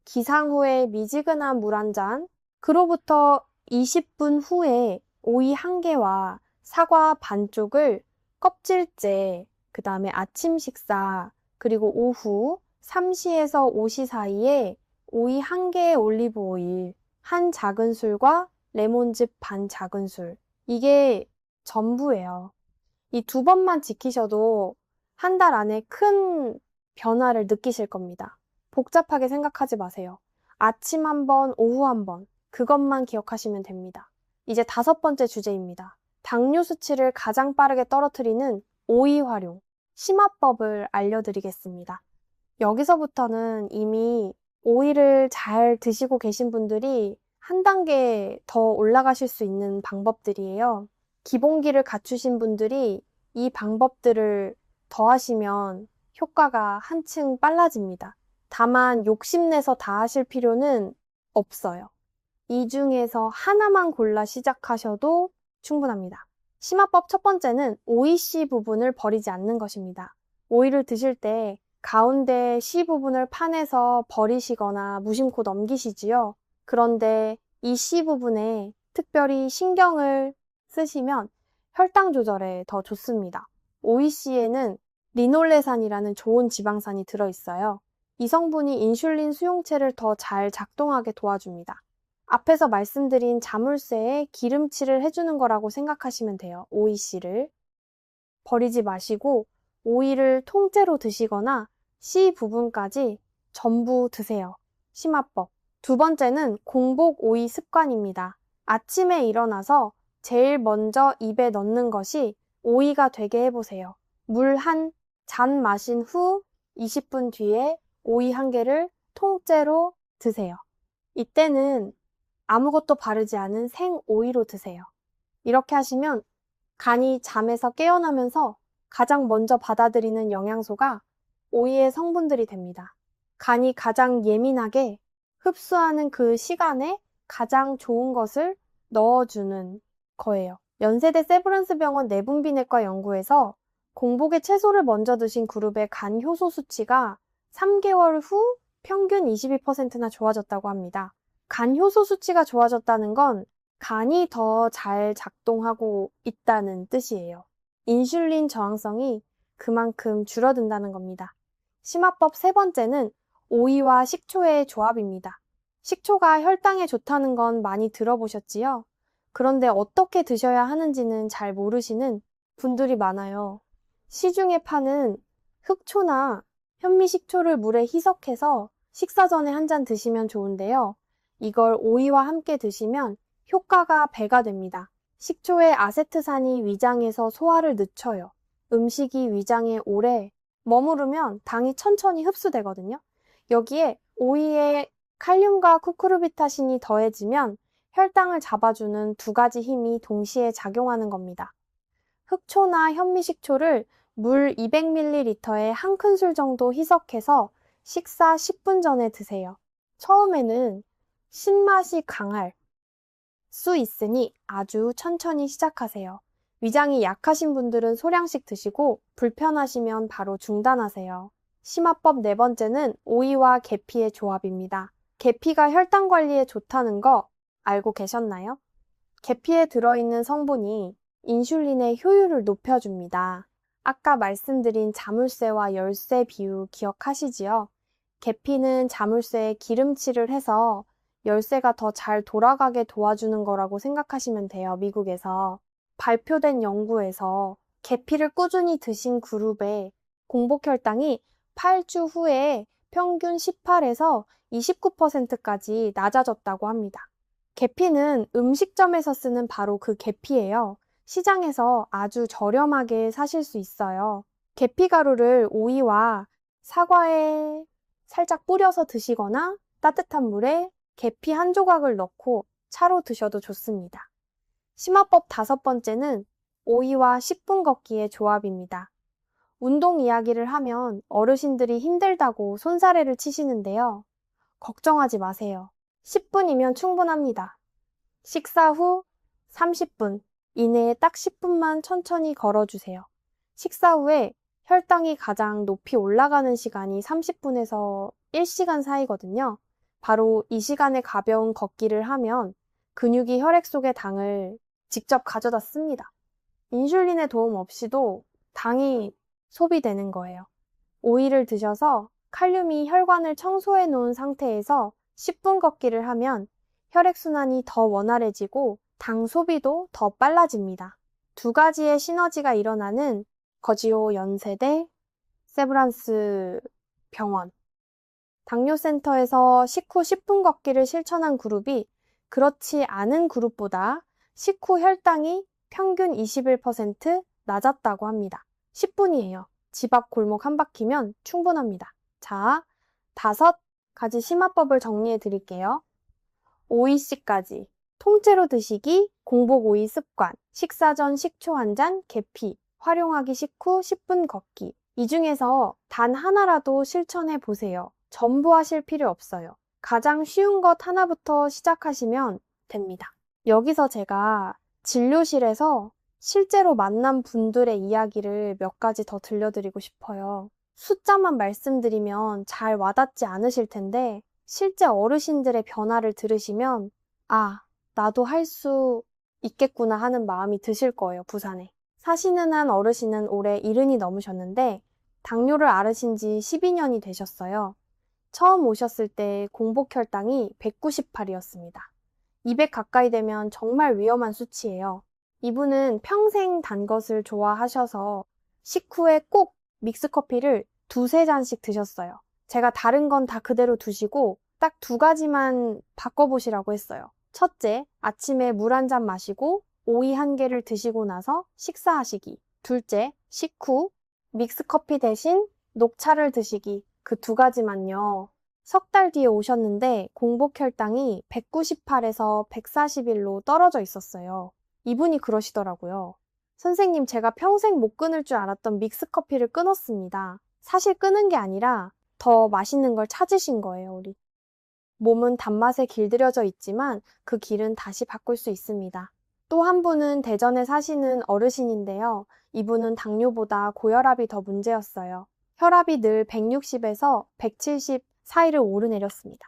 [SPEAKER 1] 기상 후에 미지근한 물 한 잔, 그로부터 20분 후에 오이 한 개와 사과 반쪽을 껍질째, 그 다음에 아침 식사, 그리고 오후 3시에서 5시 사이에 오이 한 개의 올리브 오일, 한 작은술과 레몬즙 반 작은술. 이게 전부예요. 이 2번만 지키셔도 한 달 안에 큰 변화를 느끼실 겁니다. 복잡하게 생각하지 마세요. 아침 한 번, 오후 한 번, 그것만 기억하시면 됩니다. 이제 5번째 주제입니다. 당뇨 수치를 가장 빠르게 떨어뜨리는 오이 활용, 심화법을 알려드리겠습니다. 여기서부터는 이미 오이를 잘 드시고 계신 분들이 한 단계 더 올라가실 수 있는 방법들이에요. 기본기를 갖추신 분들이 이 방법들을 더하시면 효과가 한층 빨라집니다. 다만 욕심내서 다 하실 필요는 없어요. 이 중에서 하나만 골라 시작하셔도 충분합니다. 심화법 첫 번째는 오이 씨 부분을 버리지 않는 것입니다. 오이를 드실 때 가운데 씨 부분을 파내서 버리시거나 무심코 넘기시지요. 그런데 이 씨 부분에 특별히 신경을 쓰시면 혈당 조절에 더 좋습니다. 오이 씨에는 리놀레산이라는 좋은 지방산이 들어있어요. 이 성분이 인슐린 수용체를 더 잘 작동하게 도와줍니다. 앞에서 말씀드린 자물쇠에 기름칠을 해주는 거라고 생각하시면 돼요. 오이 씨를. 버리지 마시고 오이를 통째로 드시거나 씨 부분까지 전부 드세요. 심화법. 2번째는 공복 오이 습관입니다. 아침에 일어나서 제일 먼저 입에 넣는 것이 오이가 되게 해보세요. 물 한 잔 마신 후 20분 뒤에 오이 한 개를 통째로 드세요. 이때는 아무것도 바르지 않은 생 오이로 드세요. 이렇게 하시면 간이 잠에서 깨어나면서 가장 먼저 받아들이는 영양소가 오이의 성분들이 됩니다. 간이 가장 예민하게 흡수하는 그 시간에 가장 좋은 것을 넣어주는 거예요. 연세대 세브란스 병원 내분비내과 연구에서 공복에 채소를 먼저 드신 그룹의 간 효소 수치가 3개월 후 평균 22%나 좋아졌다고 합니다. 간 효소 수치가 좋아졌다는 건 간이 더 잘 작동하고 있다는 뜻이에요. 인슐린 저항성이 그만큼 줄어든다는 겁니다. 심화법 3번째는 오이와 식초의 조합입니다. 식초가 혈당에 좋다는 건 많이 들어보셨지요? 그런데 어떻게 드셔야 하는지는 잘 모르시는 분들이 많아요. 시중에 파는 흑초나 현미식초를 물에 희석해서 식사 전에 한 잔 드시면 좋은데요. 이걸 오이와 함께 드시면 효과가 배가 됩니다. 식초의 아세트산이 위장에서 소화를 늦춰요. 음식이 위장에 오래 머무르면 당이 천천히 흡수되거든요. 여기에 오이에 칼륨과 쿠쿠르비타신이 더해지면 혈당을 잡아주는 2가지 힘이 동시에 작용하는 겁니다. 흑초나 현미식초를 물 200ml에 한 큰술 정도 희석해서 식사 10분 전에 드세요. 처음에는 신맛이 강할 수 있으니 아주 천천히 시작하세요. 위장이 약하신 분들은 소량씩 드시고 불편하시면 바로 중단하세요. 심화법 4번째는 오이와 계피의 조합입니다. 계피가 혈당 관리에 좋다는 거 알고 계셨나요? 계피에 들어있는 성분이 인슐린의 효율을 높여줍니다. 아까 말씀드린 자물쇠와 열쇠 비유 기억하시지요? 계피는 자물쇠에 기름칠을 해서 열쇠가 더 잘 돌아가게 도와주는 거라고 생각하시면 돼요, 미국에서. 발표된 연구에서 계피를 꾸준히 드신 그룹의 공복 혈당이 8주 후에 평균 18에서 29%까지 낮아졌다고 합니다. 계피는 음식점에서 쓰는 바로 그 계피예요. 시장에서 아주 저렴하게 사실 수 있어요. 계피 가루를 오이와 사과에 살짝 뿌려서 드시거나 따뜻한 물에 계피 한 조각을 넣고 차로 드셔도 좋습니다. 심화법 5번째는 오이와 10분 걷기의 조합입니다. 운동 이야기를 하면 어르신들이 힘들다고 손사래를 치시는데요. 걱정하지 마세요. 10분이면 충분합니다. 식사 후 30분 이내에 딱 10분만 천천히 걸어주세요. 식사 후에 혈당이 가장 높이 올라가는 시간이 30분에서 1시간 사이거든요. 바로 이 시간에 가벼운 걷기를 하면 근육이 혈액 속의 당을 직접 가져다 씁니다. 인슐린의 도움 없이도 당이 소비되는 거예요. 오이를 드셔서 칼륨이 혈관을 청소해 놓은 상태에서 10분 걷기를 하면 혈액순환이 더 원활해지고 당 소비도 더 빨라집니다. 두 가지의 시너지가 일어나는 거지오 연세대 세브란스 병원 당뇨센터에서 식후 10분 걷기를 실천한 그룹이 그렇지 않은 그룹보다 식후 혈당이 평균 21% 낮았다고 합니다. 10분이에요. 집 앞 골목 한 바퀴면 충분합니다. 자, 5가지 심화법을 정리해 드릴게요. 오이씨까지 통째로 드시기, 공복 오이 습관, 식사 전 식초 한 잔, 계피, 활용하기 식후 10분 걷기. 이 중에서 단 하나라도 실천해 보세요. 전부 하실 필요 없어요. 가장 쉬운 것 하나부터 시작하시면 됩니다. 여기서 제가 진료실에서 실제로 만난 분들의 이야기를 몇 가지 더 들려드리고 싶어요. 숫자만 말씀드리면 잘 와닿지 않으실 텐데 실제 어르신들의 변화를 들으시면 아, 나도 할 수 있겠구나 하는 마음이 드실 거예요, 부산에. 사시는 한 어르신은 올해 70이 넘으셨는데 당뇨를 앓으신 지 12년이 되셨어요. 처음 오셨을 때 공복 혈당이 198이었습니다. 200 가까이 되면 정말 위험한 수치예요. 이분은 평생 단 것을 좋아하셔서 식후에 꼭 믹스커피를 2~3잔씩 드셨어요. 제가 다른 건 다 그대로 두시고 딱 2가지만 바꿔보시라고 했어요. 첫째, 아침에 물 한 잔 마시고 오이 1개를 드시고 나서 식사하시기. 둘째, 식후 믹스커피 대신 녹차를 드시기. 그 2가지만요. 석 달 뒤에 오셨는데 공복 혈당이 198에서 141로 떨어져 있었어요. 이분이 그러시더라고요. 선생님, 제가 평생 못 끊을 줄 알았던 믹스커피를 끊었습니다. 사실 끊은 게 아니라 더 맛있는 걸 찾으신 거예요, 우리. 몸은 단맛에 길들여져 있지만 그 길은 다시 바꿀 수 있습니다. 또 한 분은 대전에 사시는 어르신인데요. 이분은 당뇨보다 고혈압이 더 문제였어요. 혈압이 늘 160에서 170 사이를 오르내렸습니다.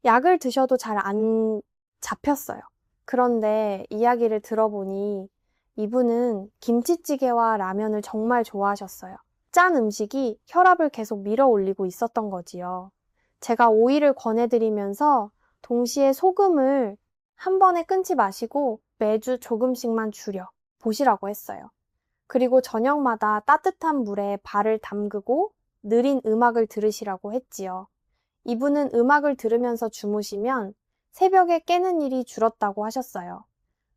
[SPEAKER 1] 약을 드셔도 잘 안 잡혔어요. 그런데 이야기를 들어보니 이분은 김치찌개와 라면을 정말 좋아하셨어요. 짠 음식이 혈압을 계속 밀어 올리고 있었던 거지요. 제가 오이를 권해드리면서 동시에 소금을 한 번에 끊지 마시고 매주 조금씩만 줄여 보시라고 했어요. 그리고 저녁마다 따뜻한 물에 발을 담그고 느린 음악을 들으시라고 했지요. 이분은 음악을 들으면서 주무시면 새벽에 깨는 일이 줄었다고 하셨어요.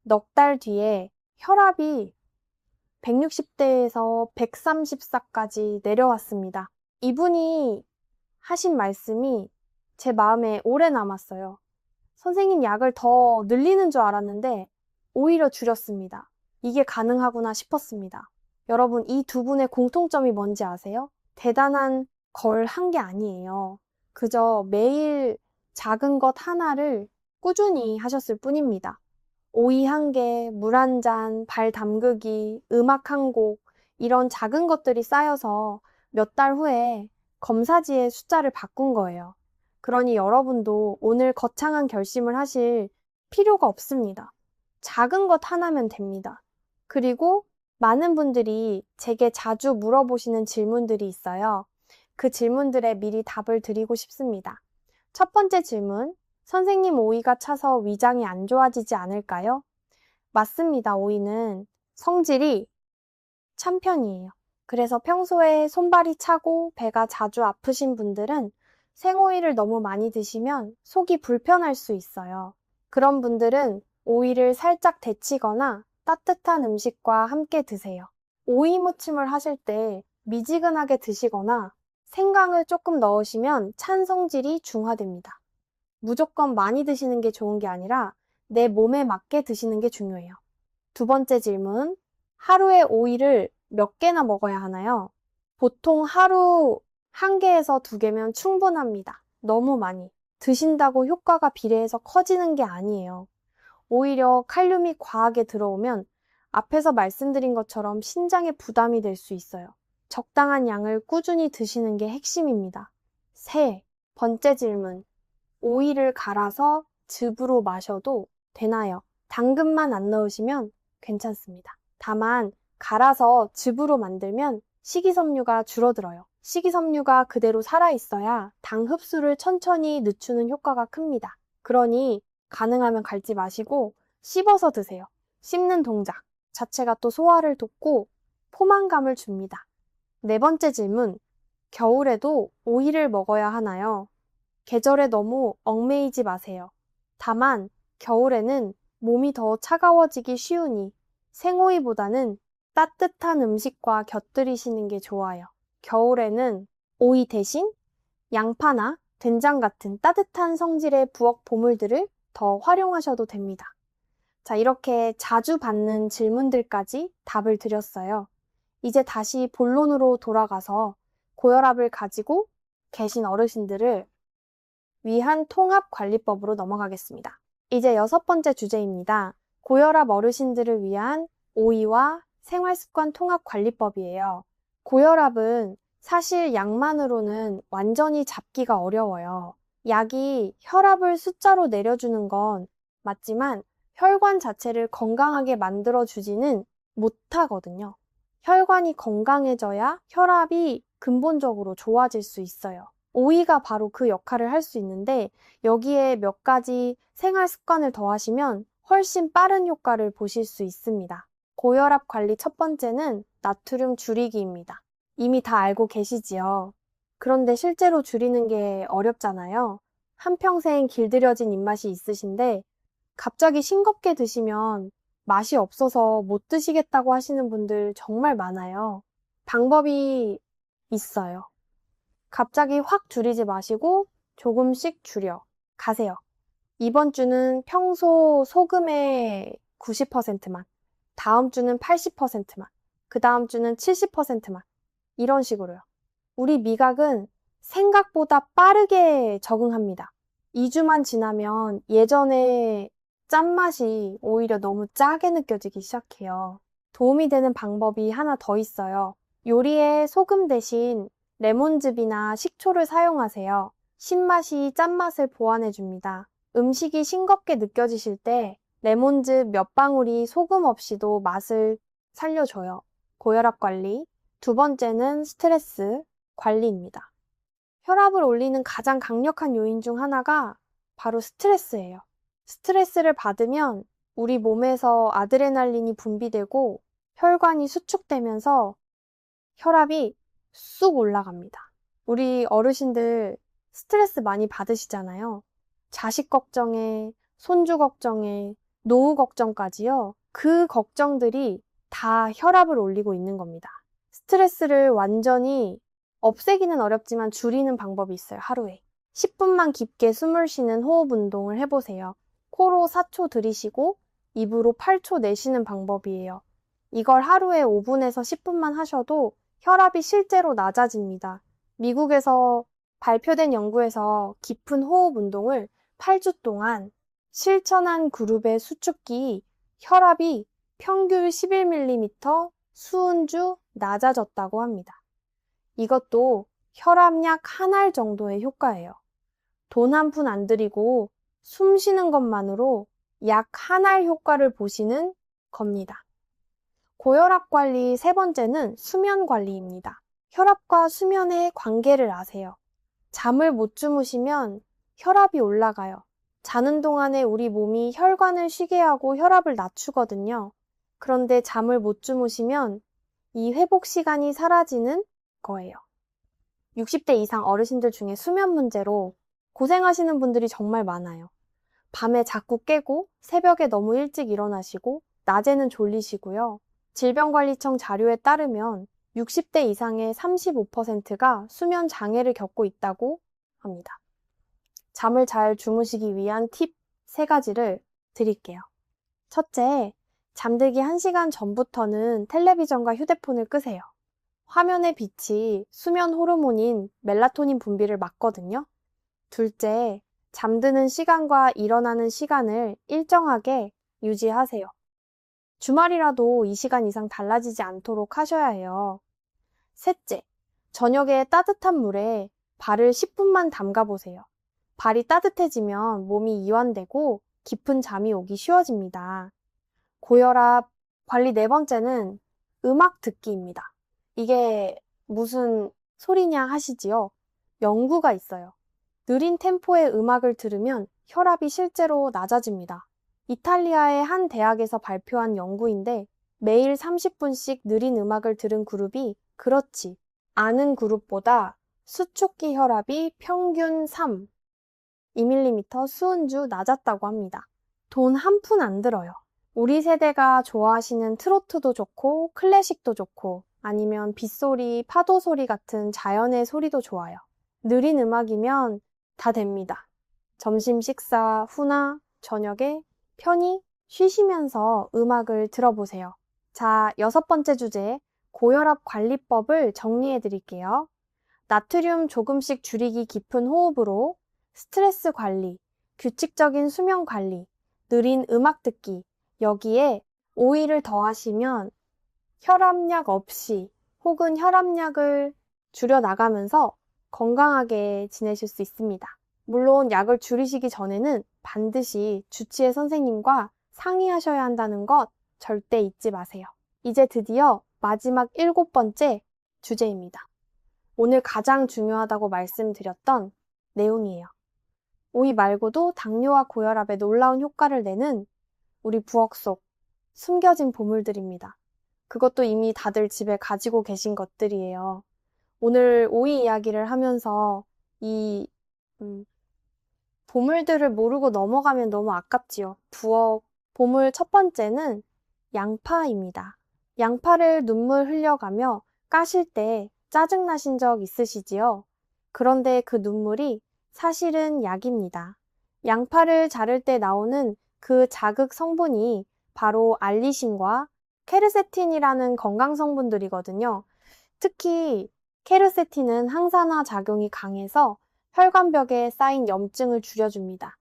[SPEAKER 1] 넉 달 뒤에 혈압이 160대에서 134까지 내려왔습니다. 이분이 하신 말씀이 제 마음에 오래 남았어요. 선생님, 약을 더 늘리는 줄 알았는데 오히려 줄였습니다. 이게 가능하구나 싶었습니다. 여러분, 이 2분의 공통점이 뭔지 아세요? 대단한 걸 한 게 아니에요. 그저 매일 작은 것 하나를 꾸준히 하셨을 뿐입니다. 오이 1개, 물 1잔, 발 담그기, 음악 1곡, 이런 작은 것들이 쌓여서 몇 달 후에 검사지에 숫자를 바꾼 거예요. 그러니 여러분도 오늘 거창한 결심을 하실 필요가 없습니다. 작은 것 하나면 됩니다. 그리고 많은 분들이 제게 자주 물어보시는 질문들이 있어요. 그 질문들에 미리 답을 드리고 싶습니다. 첫 번째 질문, 선생님, 오이가 차서 위장이 안 좋아지지 않을까요? 맞습니다. 오이는 성질이 찬 편이에요. 그래서 평소에 손발이 차고 배가 자주 아프신 분들은 생오이를 너무 많이 드시면 속이 불편할 수 있어요. 그런 분들은 오이를 살짝 데치거나 따뜻한 음식과 함께 드세요. 오이 무침을 하실 때 미지근하게 드시거나 생강을 조금 넣으시면 찬 성질이 중화됩니다. 무조건 많이 드시는 게 좋은 게 아니라 내 몸에 맞게 드시는 게 중요해요. 2번째 질문, 하루에 오이를 몇 개나 먹어야 하나요? 보통 하루 1개에서 2개면 충분합니다. 너무 많이. 드신다고 효과가 비례해서 커지는 게 아니에요. 오히려 칼륨이 과하게 들어오면 앞에서 말씀드린 것처럼 신장에 부담이 될 수 있어요. 적당한 양을 꾸준히 드시는 게 핵심입니다. 3번째 질문, 오이를 갈아서 즙으로 마셔도 되나요? 당근만 안 넣으시면 괜찮습니다. 다만 갈아서 즙으로 만들면 식이섬유가 줄어들어요. 식이섬유가 그대로 살아있어야 당 흡수를 천천히 늦추는 효과가 큽니다. 그러니 가능하면 갈지 마시고 씹어서 드세요. 씹는 동작. 자체가 또 소화를 돕고 포만감을 줍니다. 네 번째 질문, 겨울에도 오이를 먹어야 하나요? 계절에 너무 얽매이지 마세요. 다만 겨울에는 몸이 더 차가워지기 쉬우니 생오이보다는 따뜻한 음식과 곁들이시는 게 좋아요. 겨울에는 오이 대신 양파나 된장 같은 따뜻한 성질의 부엌 보물들을 더 활용하셔도 됩니다. 자, 이렇게 자주 받는 질문들까지 답을 드렸어요. 이제 다시 본론으로 돌아가서 고혈압을 가지고 계신 어르신들을 위한 통합관리법으로 넘어가겠습니다. 이제 6번째 주제입니다. 고혈압 어르신들을 위한 오이와 생활습관 통합관리법이에요. 고혈압은 사실 약만으로는 완전히 잡기가 어려워요. 약이 혈압을 숫자로 내려주는 건 맞지만 혈관 자체를 건강하게 만들어주지는 못하거든요. 혈관이 건강해져야 혈압이 근본적으로 좋아질 수 있어요. 오이가 바로 그 역할을 할 수 있는데 여기에 몇 가지 생활 습관을 더하시면 훨씬 빠른 효과를 보실 수 있습니다. 고혈압 관리 첫 번째는 나트륨 줄이기입니다. 이미 다 알고 계시지요? 그런데 실제로 줄이는 게 어렵잖아요. 한평생 길들여진 입맛이 있으신데 갑자기 싱겁게 드시면 맛이 없어서 못 드시겠다고 하시는 분들 정말 많아요. 방법이 있어요. 갑자기 확 줄이지 마시고 조금씩 줄여 가세요. 이번 주는 평소 소금의 90%만, 다음 주는 80%만, 그 다음 주는 70%만, 이런 식으로요. 우리 미각은 생각보다 빠르게 적응합니다. 2주만 지나면 예전에 짠맛이 오히려 너무 짜게 느껴지기 시작해요. 도움이 되는 방법이 하나 더 있어요. 요리에 소금 대신 레몬즙이나 식초를 사용하세요. 신맛이 짠맛을 보완해줍니다. 음식이 싱겁게 느껴지실 때 레몬즙 몇 방울이 소금 없이도 맛을 살려줘요. 고혈압 관리. 두 번째는 스트레스 관리입니다. 혈압을 올리는 가장 강력한 요인 중 하나가 바로 스트레스예요. 스트레스를 받으면 우리 몸에서 아드레날린이 분비되고 혈관이 수축되면서 혈압이 쑥 올라갑니다. 우리 어르신들 스트레스 많이 받으시잖아요. 자식 걱정에, 손주 걱정에, 노후 걱정까지요. 그 걱정들이 다 혈압을 올리고 있는 겁니다. 스트레스를 완전히 없애기는 어렵지만 줄이는 방법이 있어요, 하루에. 10분만 깊게 숨을 쉬는 호흡 운동을 해보세요. 코로 4초 들이쉬고 입으로 8초 내쉬는 방법이에요. 이걸 하루에 5분에서 10분만 하셔도 혈압이 실제로 낮아집니다. 미국에서 발표된 연구에서 깊은 호흡 운동을 8주 동안 실천한 그룹의 수축기 혈압이 평균 11mm 수은주 낮아졌다고 합니다. 이것도 혈압약 한 알 정도의 효과예요. 돈 한 푼 안 들이고 숨 쉬는 것만으로 약 한 알 효과를 보시는 겁니다. 고혈압 관리 세 번째는 수면 관리입니다. 혈압과 수면의 관계를 아세요. 잠을 못 주무시면 혈압이 올라가요. 자는 동안에 우리 몸이 혈관을 쉬게 하고 혈압을 낮추거든요. 그런데 잠을 못 주무시면 이 회복 시간이 사라지는 거예요. 60대 이상 어르신들 중에 수면 문제로 고생하시는 분들이 정말 많아요. 밤에 자꾸 깨고 새벽에 너무 일찍 일어나시고 낮에는 졸리시고요. 질병관리청 자료에 따르면 60대 이상의 35%가 수면 장애를 겪고 있다고 합니다. 잠을 잘 주무시기 위한 팁 3가지를 드릴게요. 첫째, 잠들기 1시간 전부터는 텔레비전과 휴대폰을 끄세요. 화면의 빛이 수면 호르몬인 멜라토닌 분비를 막거든요. 둘째, 잠드는 시간과 일어나는 시간을 일정하게 유지하세요. 주말이라도 이 시간 이상 달라지지 않도록 하셔야 해요. 셋째, 저녁에 따뜻한 물에 발을 10분만 담가보세요. 발이 따뜻해지면 몸이 이완되고 깊은 잠이 오기 쉬워집니다. 고혈압 관리 네 번째는 음악 듣기입니다. 이게 무슨 소리냐 하시지요? 연구가 있어요. 느린 템포의 음악을 들으면 혈압이 실제로 낮아집니다. 이탈리아의 한 대학에서 발표한 연구인데 매일 30분씩 느린 음악을 들은 그룹이 그렇지 않은 그룹보다 수축기 혈압이 평균 2mm 수은주 낮았다고 합니다. 돈 한 푼 안 들어요. 우리 세대가 좋아하시는 트로트도 좋고 클래식도 좋고 아니면 빗소리, 파도 소리 같은 자연의 소리도 좋아요. 느린 음악이면 다 됩니다. 점심 식사 후나 저녁에 편히 쉬시면서 음악을 들어보세요. 자, 6번째 주제, 고혈압 관리법을 정리해 드릴게요. 나트륨 조금씩 줄이기 깊은 호흡으로 스트레스 관리, 규칙적인 수면 관리, 느린 음악 듣기, 여기에 오이를 더하시면 혈압약 없이 혹은 혈압약을 줄여나가면서 건강하게 지내실 수 있습니다. 물론 약을 줄이시기 전에는 반드시 주치의 선생님과 상의하셔야 한다는 것 절대 잊지 마세요. 이제 드디어 마지막 7번째 주제입니다. 오늘 가장 중요하다고 말씀드렸던 내용이에요. 오이 말고도 당뇨와 고혈압에 놀라운 효과를 내는 우리 부엌 속 숨겨진 보물들입니다. 그것도 이미 다들 집에 가지고 계신 것들이에요. 오늘 오이 이야기를 하면서 이 보물들을 모르고 넘어가면 너무 아깝지요. 부엌 보물 첫 번째는 양파입니다. 양파를 눈물 흘려가며 까실 때 짜증나신 적 있으시지요? 그런데 그 눈물이 사실은 약입니다. 양파를 자를 때 나오는 그 자극 성분이 바로 알리신과 케르세틴이라는 건강 성분들이거든요. 특히 케르세틴은 항산화 작용이 강해서 혈관벽에 쌓인 염증을 줄여줍니다.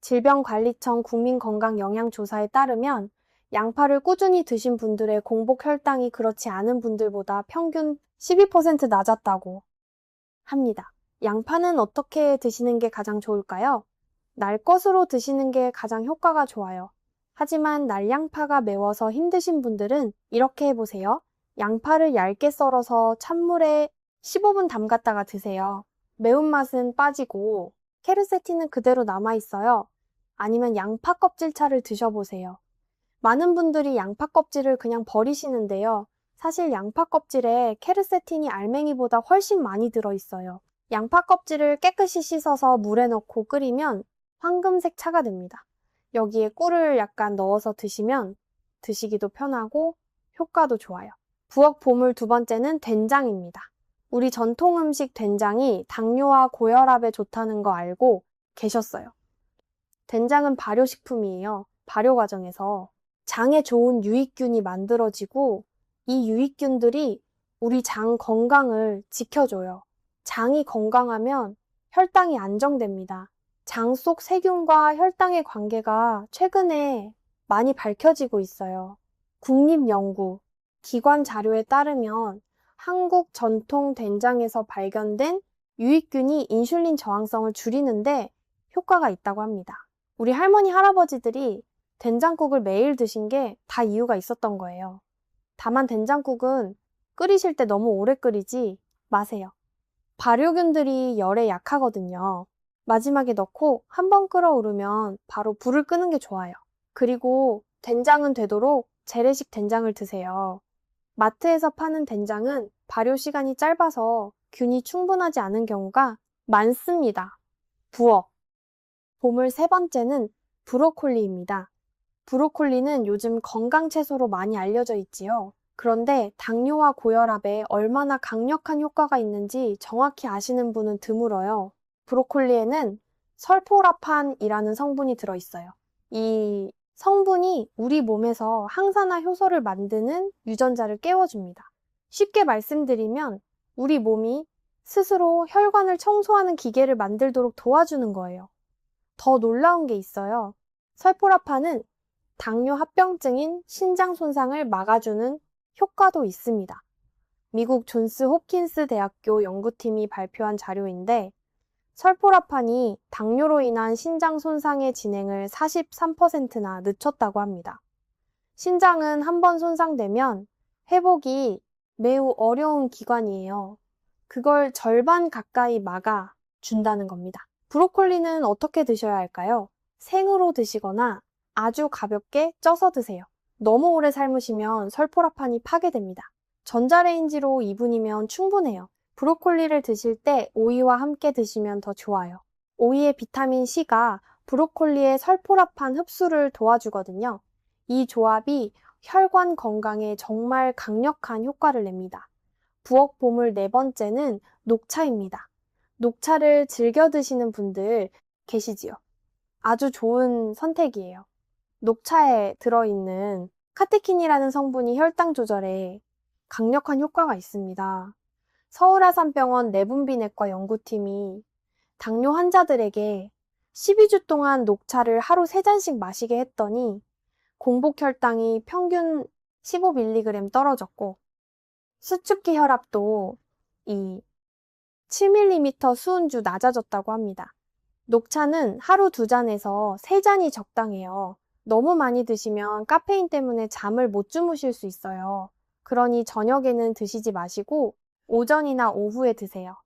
[SPEAKER 1] 질병관리청 국민건강영양조사에 따르면 양파를 꾸준히 드신 분들의 공복 혈당이 그렇지 않은 분들보다 평균 12% 낮았다고 합니다. 양파는 어떻게 드시는 게 가장 좋을까요? 날 것으로 드시는 게 가장 효과가 좋아요. 하지만 날양파가 매워서 힘드신 분들은 이렇게 해보세요. 양파를 얇게 썰어서 찬물에 15분 담갔다가 드세요. 매운맛은 빠지고 케르세틴은 그대로 남아있어요. 아니면 양파 껍질차를 드셔보세요. 많은 분들이 양파 껍질을 그냥 버리시는데요. 사실 양파 껍질에 케르세틴이 알맹이보다 훨씬 많이 들어있어요. 양파 껍질을 깨끗이 씻어서 물에 넣고 끓이면 황금색 차가 됩니다. 여기에 꿀을 약간 넣어서 드시면 드시기도 편하고 효과도 좋아요. 부엌 보물 두 번째는 된장입니다. 우리 전통 음식 된장이 당뇨와 고혈압에 좋다는 거 알고 계셨어요. 된장은 발효식품이에요. 발효 과정에서 장에 좋은 유익균이 만들어지고 이 유익균들이 우리 장 건강을 지켜줘요. 장이 건강하면 혈당이 안정됩니다. 장 속 세균과 혈당의 관계가 최근에 많이 밝혀지고 있어요. 국립연구, 기관 자료에 따르면 한국 전통 된장에서 발견된 유익균이 인슐린 저항성을 줄이는데 효과가 있다고 합니다. 우리 할머니, 할아버지들이 된장국을 매일 드신 게 다 이유가 있었던 거예요. 다만 된장국은 끓이실 때 너무 오래 끓이지 마세요. 발효균들이 열에 약하거든요. 마지막에 넣고 한번 끓어오르면 바로 불을 끄는 게 좋아요. 그리고 된장은 되도록 재래식 된장을 드세요. 마트에서 파는 된장은 발효 시간이 짧아서 균이 충분하지 않은 경우가 많습니다. 부엌. 보물 세 번째는 브로콜리입니다. 브로콜리는 요즘 건강 채소로 많이 알려져 있지요. 그런데 당뇨와 고혈압에 얼마나 강력한 효과가 있는지 정확히 아시는 분은 드물어요. 브로콜리에는 설포라판이라는 성분이 들어있어요. 이 성분이 우리 몸에서 항산화 효소를 만드는 유전자를 깨워줍니다. 쉽게 말씀드리면 우리 몸이 스스로 혈관을 청소하는 기계를 만들도록 도와주는 거예요. 더 놀라운 게 있어요. 설포라판은 당뇨 합병증인 신장 손상을 막아주는 효과도 있습니다. 미국 존스 홉킨스 대학교 연구팀이 발표한 자료인데 설포라판이 당뇨로 인한 신장 손상의 진행을 43%나 늦췄다고 합니다. 신장은 한번 손상되면 회복이 매우 어려운 기관이에요. 그걸 절반 가까이 막아준다는 겁니다. 브로콜리는 어떻게 드셔야 할까요? 생으로 드시거나 아주 가볍게 쪄서 드세요. 너무 오래 삶으시면 설포라판이 파괴됩니다. 전자레인지로 2분이면 충분해요. 브로콜리를 드실 때 오이와 함께 드시면 더 좋아요. 오이의 비타민 C가 브로콜리의 설포라판 흡수를 도와주거든요. 이 조합이 혈관 건강에 정말 강력한 효과를 냅니다. 부엌 보물 네 번째는 녹차입니다. 녹차를 즐겨 드시는 분들 계시지요? 아주 좋은 선택이에요. 녹차에 들어있는 카테킨이라는 성분이 혈당 조절에 강력한 효과가 있습니다. 서울아산병원 내분비내과 연구팀이 당뇨 환자들에게 12주 동안 녹차를 하루 3잔씩 마시게 했더니 공복 혈당이 평균 15mg 떨어졌고 수축기 혈압도 이 7mm 수은주 낮아졌다고 합니다. 녹차는 하루 2잔에서 3잔이 적당해요. 너무 많이 드시면 카페인 때문에 잠을 못 주무실 수 있어요. 그러니 저녁에는 드시지 마시고 오전이나 오후에 드세요.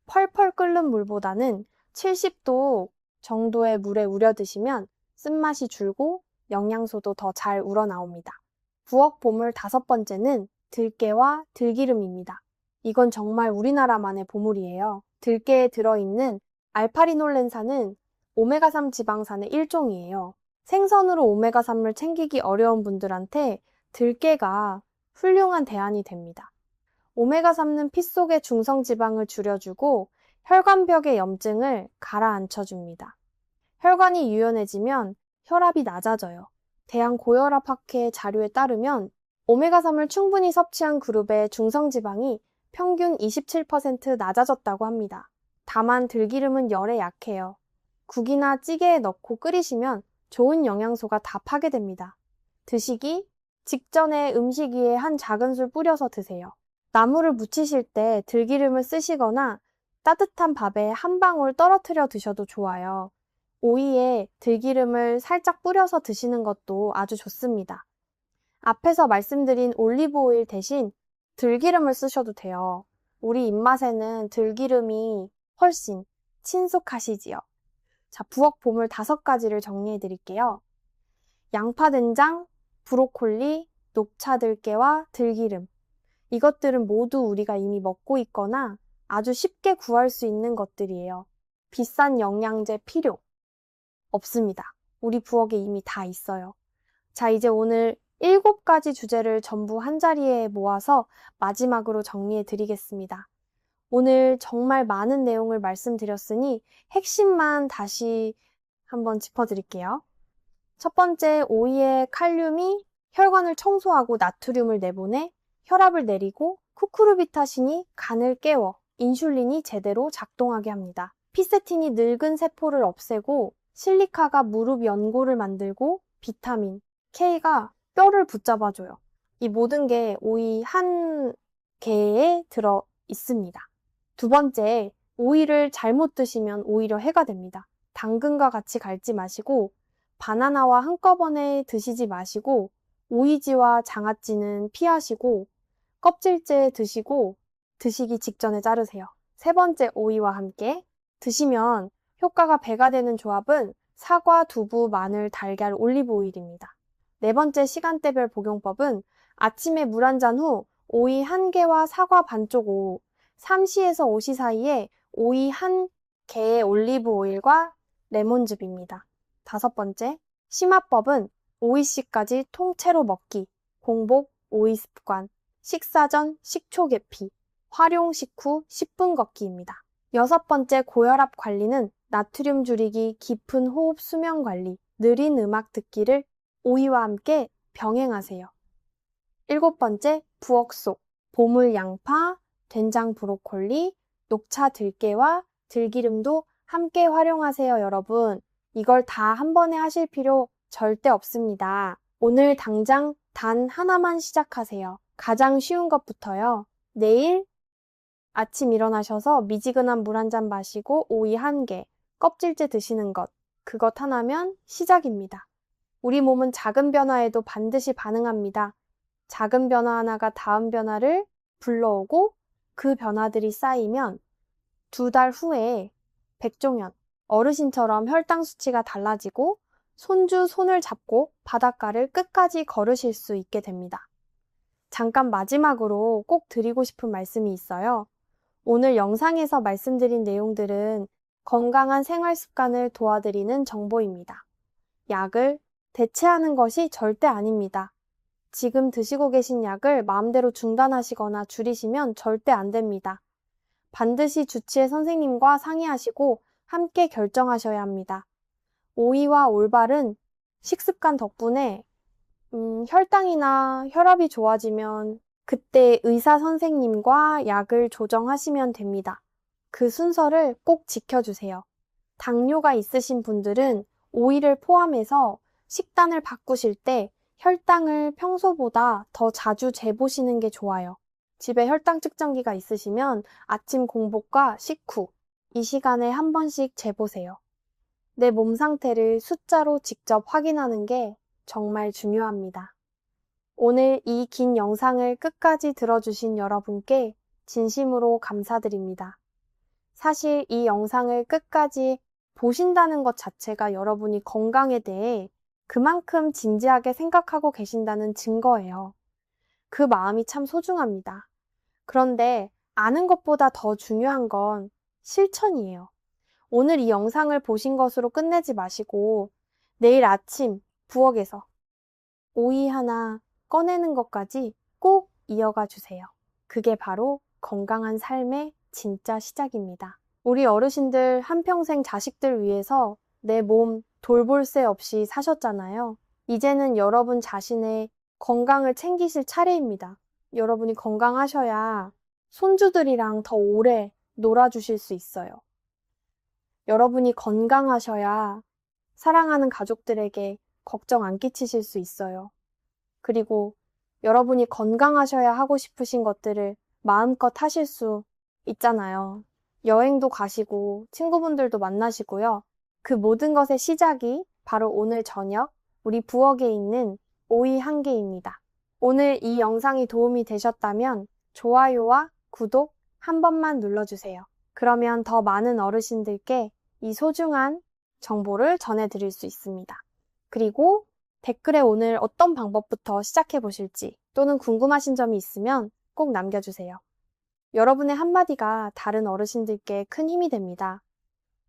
[SPEAKER 1] 펄펄 끓는 물보다는 70도 정도의 물에 우려 드시면 쓴맛이 줄고 영양소도 더 잘 우러나옵니다. 부엌 보물 5번째는 들깨와 들기름입니다. 이건 정말 우리나라만의 보물이에요. 들깨에 들어있는 알파리놀렌산은 오메가3 지방산의 일종이에요. 생선으로 오메가3을 챙기기 어려운 분들한테 들깨가 훌륭한 대안이 됩니다. 오메가3는 피 속의 중성지방을 줄여주고 혈관벽의 염증을 가라앉혀줍니다. 혈관이 유연해지면 혈압이 낮아져요. 대한고혈압학회 자료에 따르면 오메가3을 충분히 섭취한 그룹의 중성지방이 평균 27% 낮아졌다고 합니다. 다만 들기름은 열에 약해요. 국이나 찌개에 넣고 끓이시면 좋은 영양소가 다 파괴됩니다. 드시기 직전에 음식 위에 한 작은술 뿌려서 드세요. 나물을 무치실 때 들기름을 쓰시거나 따뜻한 밥에 한 방울 떨어뜨려 드셔도 좋아요. 오이에 들기름을 살짝 뿌려서 드시는 것도 아주 좋습니다. 앞에서 말씀드린 올리브 오일 대신 들기름을 쓰셔도 돼요. 우리 입맛에는 들기름이 훨씬 친숙하시지요. 자, 부엌 보물 5가지를 정리해 드릴게요. 양파된장, 브로콜리, 녹차 들깨와 들기름. 이것들은 모두 우리가 이미 먹고 있거나 아주 쉽게 구할 수 있는 것들이에요. 비싼 영양제 필요 없습니다. 우리 부엌에 이미 다 있어요. 자, 이제 오늘 7가지 주제를 전부 한자리에 모아서 마지막으로 정리해 드리겠습니다. 오늘 정말 많은 내용을 말씀드렸으니 핵심만 다시 한번 짚어드릴게요. 첫 번째, 오이의 칼륨이 혈관을 청소하고 나트륨을 내보내 혈압을 내리고 쿠쿠르비타신이 간을 깨워 인슐린이 제대로 작동하게 합니다. 피세틴이 늙은 세포를 없애고 실리카가 무릎 연골을 만들고 비타민 K가 뼈를 붙잡아줘요. 이 모든 게 오이 한 개에 들어 있습니다. 두 번째, 오이를 잘못 드시면 오히려 해가 됩니다. 당근과 같이 갈지 마시고 바나나와 한꺼번에 드시지 마시고 오이지와 장아찌는 피하시고 껍질째 드시고 드시기 직전에 자르세요. 세 번째, 오이와 함께 드시면 효과가 배가 되는 조합은 사과, 두부, 마늘, 달걀, 올리브 오일입니다. 네 번째 시간대별 복용법은 아침에 물 한 잔 후 오이 1개와 사과 반쪽 오후 3시에서 5시 사이에 오이 1개의 올리브 오일과 레몬즙입니다. 다섯 번째, 심화법은 오이씨까지 통째로 먹기, 공복 오이 습관, 식사 전 식초 계피, 활용 식후 10분 걷기입니다. 여섯 번째 고혈압 관리는 나트륨 줄이기, 깊은 호흡 수면 관리, 느린 음악 듣기를 오이와 함께 병행하세요. 일곱 번째, 부엌 속 보물 양파, 된장 브로콜리, 녹차 들깨와 들기름도 함께 활용하세요, 여러분. 이걸 다 한 번에 하실 필요 절대 없습니다. 오늘 당장 단 하나만 시작하세요. 가장 쉬운 것부터요. 내일 아침 일어나셔서 미지근한 물 한 잔 마시고 오이 1개, 껍질째 드시는 것. 그것 하나면 시작입니다. 우리 몸은 작은 변화에도 반드시 반응합니다. 작은 변화 하나가 다음 변화를 불러오고 그 변화들이 쌓이면 2달 후에 백종현, 어르신처럼 혈당 수치가 달라지고 손주 손을 잡고 바닷가를 끝까지 걸으실 수 있게 됩니다. 잠깐 마지막으로 꼭 드리고 싶은 말씀이 있어요. 오늘 영상에서 말씀드린 내용들은 건강한 생활 습관을 도와드리는 정보입니다. 약을 대체하는 것이 절대 아닙니다. 지금 드시고 계신 약을 마음대로 중단하시거나 줄이시면 절대 안 됩니다. 반드시 주치의 선생님과 상의하시고 함께 결정하셔야 합니다. 오이와 올바른 식습관 덕분에 혈당이나 혈압이 좋아지면 그때 의사 선생님과 약을 조정하시면 됩니다. 그 순서를 꼭 지켜주세요. 당뇨가 있으신 분들은 오이를 포함해서 식단을 바꾸실 때 혈당을 평소보다 더 자주 재보시는 게 좋아요. 집에 혈당 측정기가 있으시면 아침 공복과 식후 이 시간에 한 번씩 재보세요. 내 몸 상태를 숫자로 직접 확인하는 게 정말 중요합니다. 오늘 이 긴 영상을 끝까지 들어주신 여러분께 진심으로 감사드립니다. 사실 이 영상을 끝까지 보신다는 것 자체가 여러분이 건강에 대해 그만큼 진지하게 생각하고 계신다는 증거예요. 그 마음이 참 소중합니다. 그런데 아는 것보다 더 중요한 건 실천이에요. 오늘 이 영상을 보신 것으로 끝내지 마시고 내일 아침 부엌에서 오이 하나 꺼내는 것까지 꼭 이어가 주세요. 그게 바로 건강한 삶의 진짜 시작입니다. 우리 어르신들 한평생 자식들 위해서 내 몸 돌볼 새 없이 사셨잖아요. 이제는 여러분 자신의 건강을 챙기실 차례입니다. 여러분이 건강하셔야 손주들이랑 더 오래 놀아주실 수 있어요. 여러분이 건강하셔야 사랑하는 가족들에게 걱정 안 끼치실 수 있어요. 그리고 여러분이 건강하셔야 하고 싶으신 것들을 마음껏 하실 수 있잖아요. 여행도 가시고 친구분들도 만나시고요. 그 모든 것의 시작이 바로 오늘 저녁 우리 부엌에 있는 오이 한 개입니다. 오늘 이 영상이 도움이 되셨다면 좋아요와 구독 한 번만 눌러주세요. 그러면 더 많은 어르신들께 이 소중한 정보를 전해드릴 수 있습니다. 그리고 댓글에 오늘 어떤 방법부터 시작해 보실지 또는 궁금하신 점이 있으면 꼭 남겨주세요. 여러분의 한마디가 다른 어르신들께 큰 힘이 됩니다.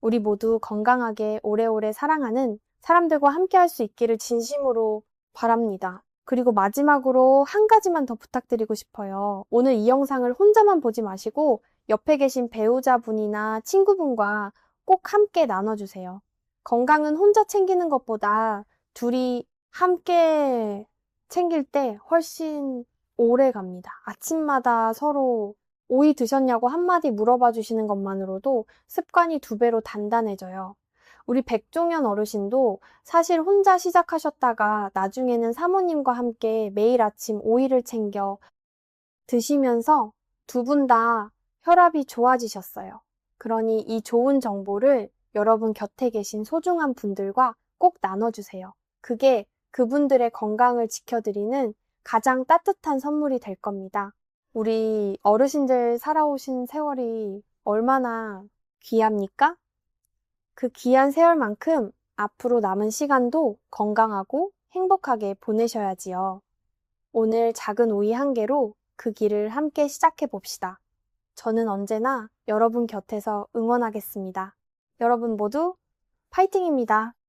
[SPEAKER 1] 우리 모두 건강하게 오래오래 사랑하는 사람들과 함께 할 수 있기를 진심으로 바랍니다. 그리고 마지막으로 한 가지만 더 부탁드리고 싶어요. 오늘 이 영상을 혼자만 보지 마시고 옆에 계신 배우자분이나 친구분과 꼭 함께 나눠주세요. 건강은 혼자 챙기는 것보다 둘이 함께 챙길 때 훨씬 오래 갑니다. 아침마다 서로 오이 드셨냐고 한마디 물어봐 주시는 것만으로도 습관이 2배로 단단해져요. 우리 백종현 어르신도 사실 혼자 시작하셨다가 나중에는 사모님과 함께 매일 아침 오이를 챙겨 드시면서 두 분 다 혈압이 좋아지셨어요. 그러니 이 좋은 정보를 여러분 곁에 계신 소중한 분들과 꼭 나눠주세요. 그게 그분들의 건강을 지켜드리는 가장 따뜻한 선물이 될 겁니다. 우리 어르신들 살아오신 세월이 얼마나 귀합니까? 그 귀한 세월만큼 앞으로 남은 시간도 건강하고 행복하게 보내셔야지요. 오늘 작은 오이 한 개로 그 길을 함께 시작해 봅시다. 저는 언제나 여러분 곁에서 응원하겠습니다. 여러분 모두 파이팅입니다.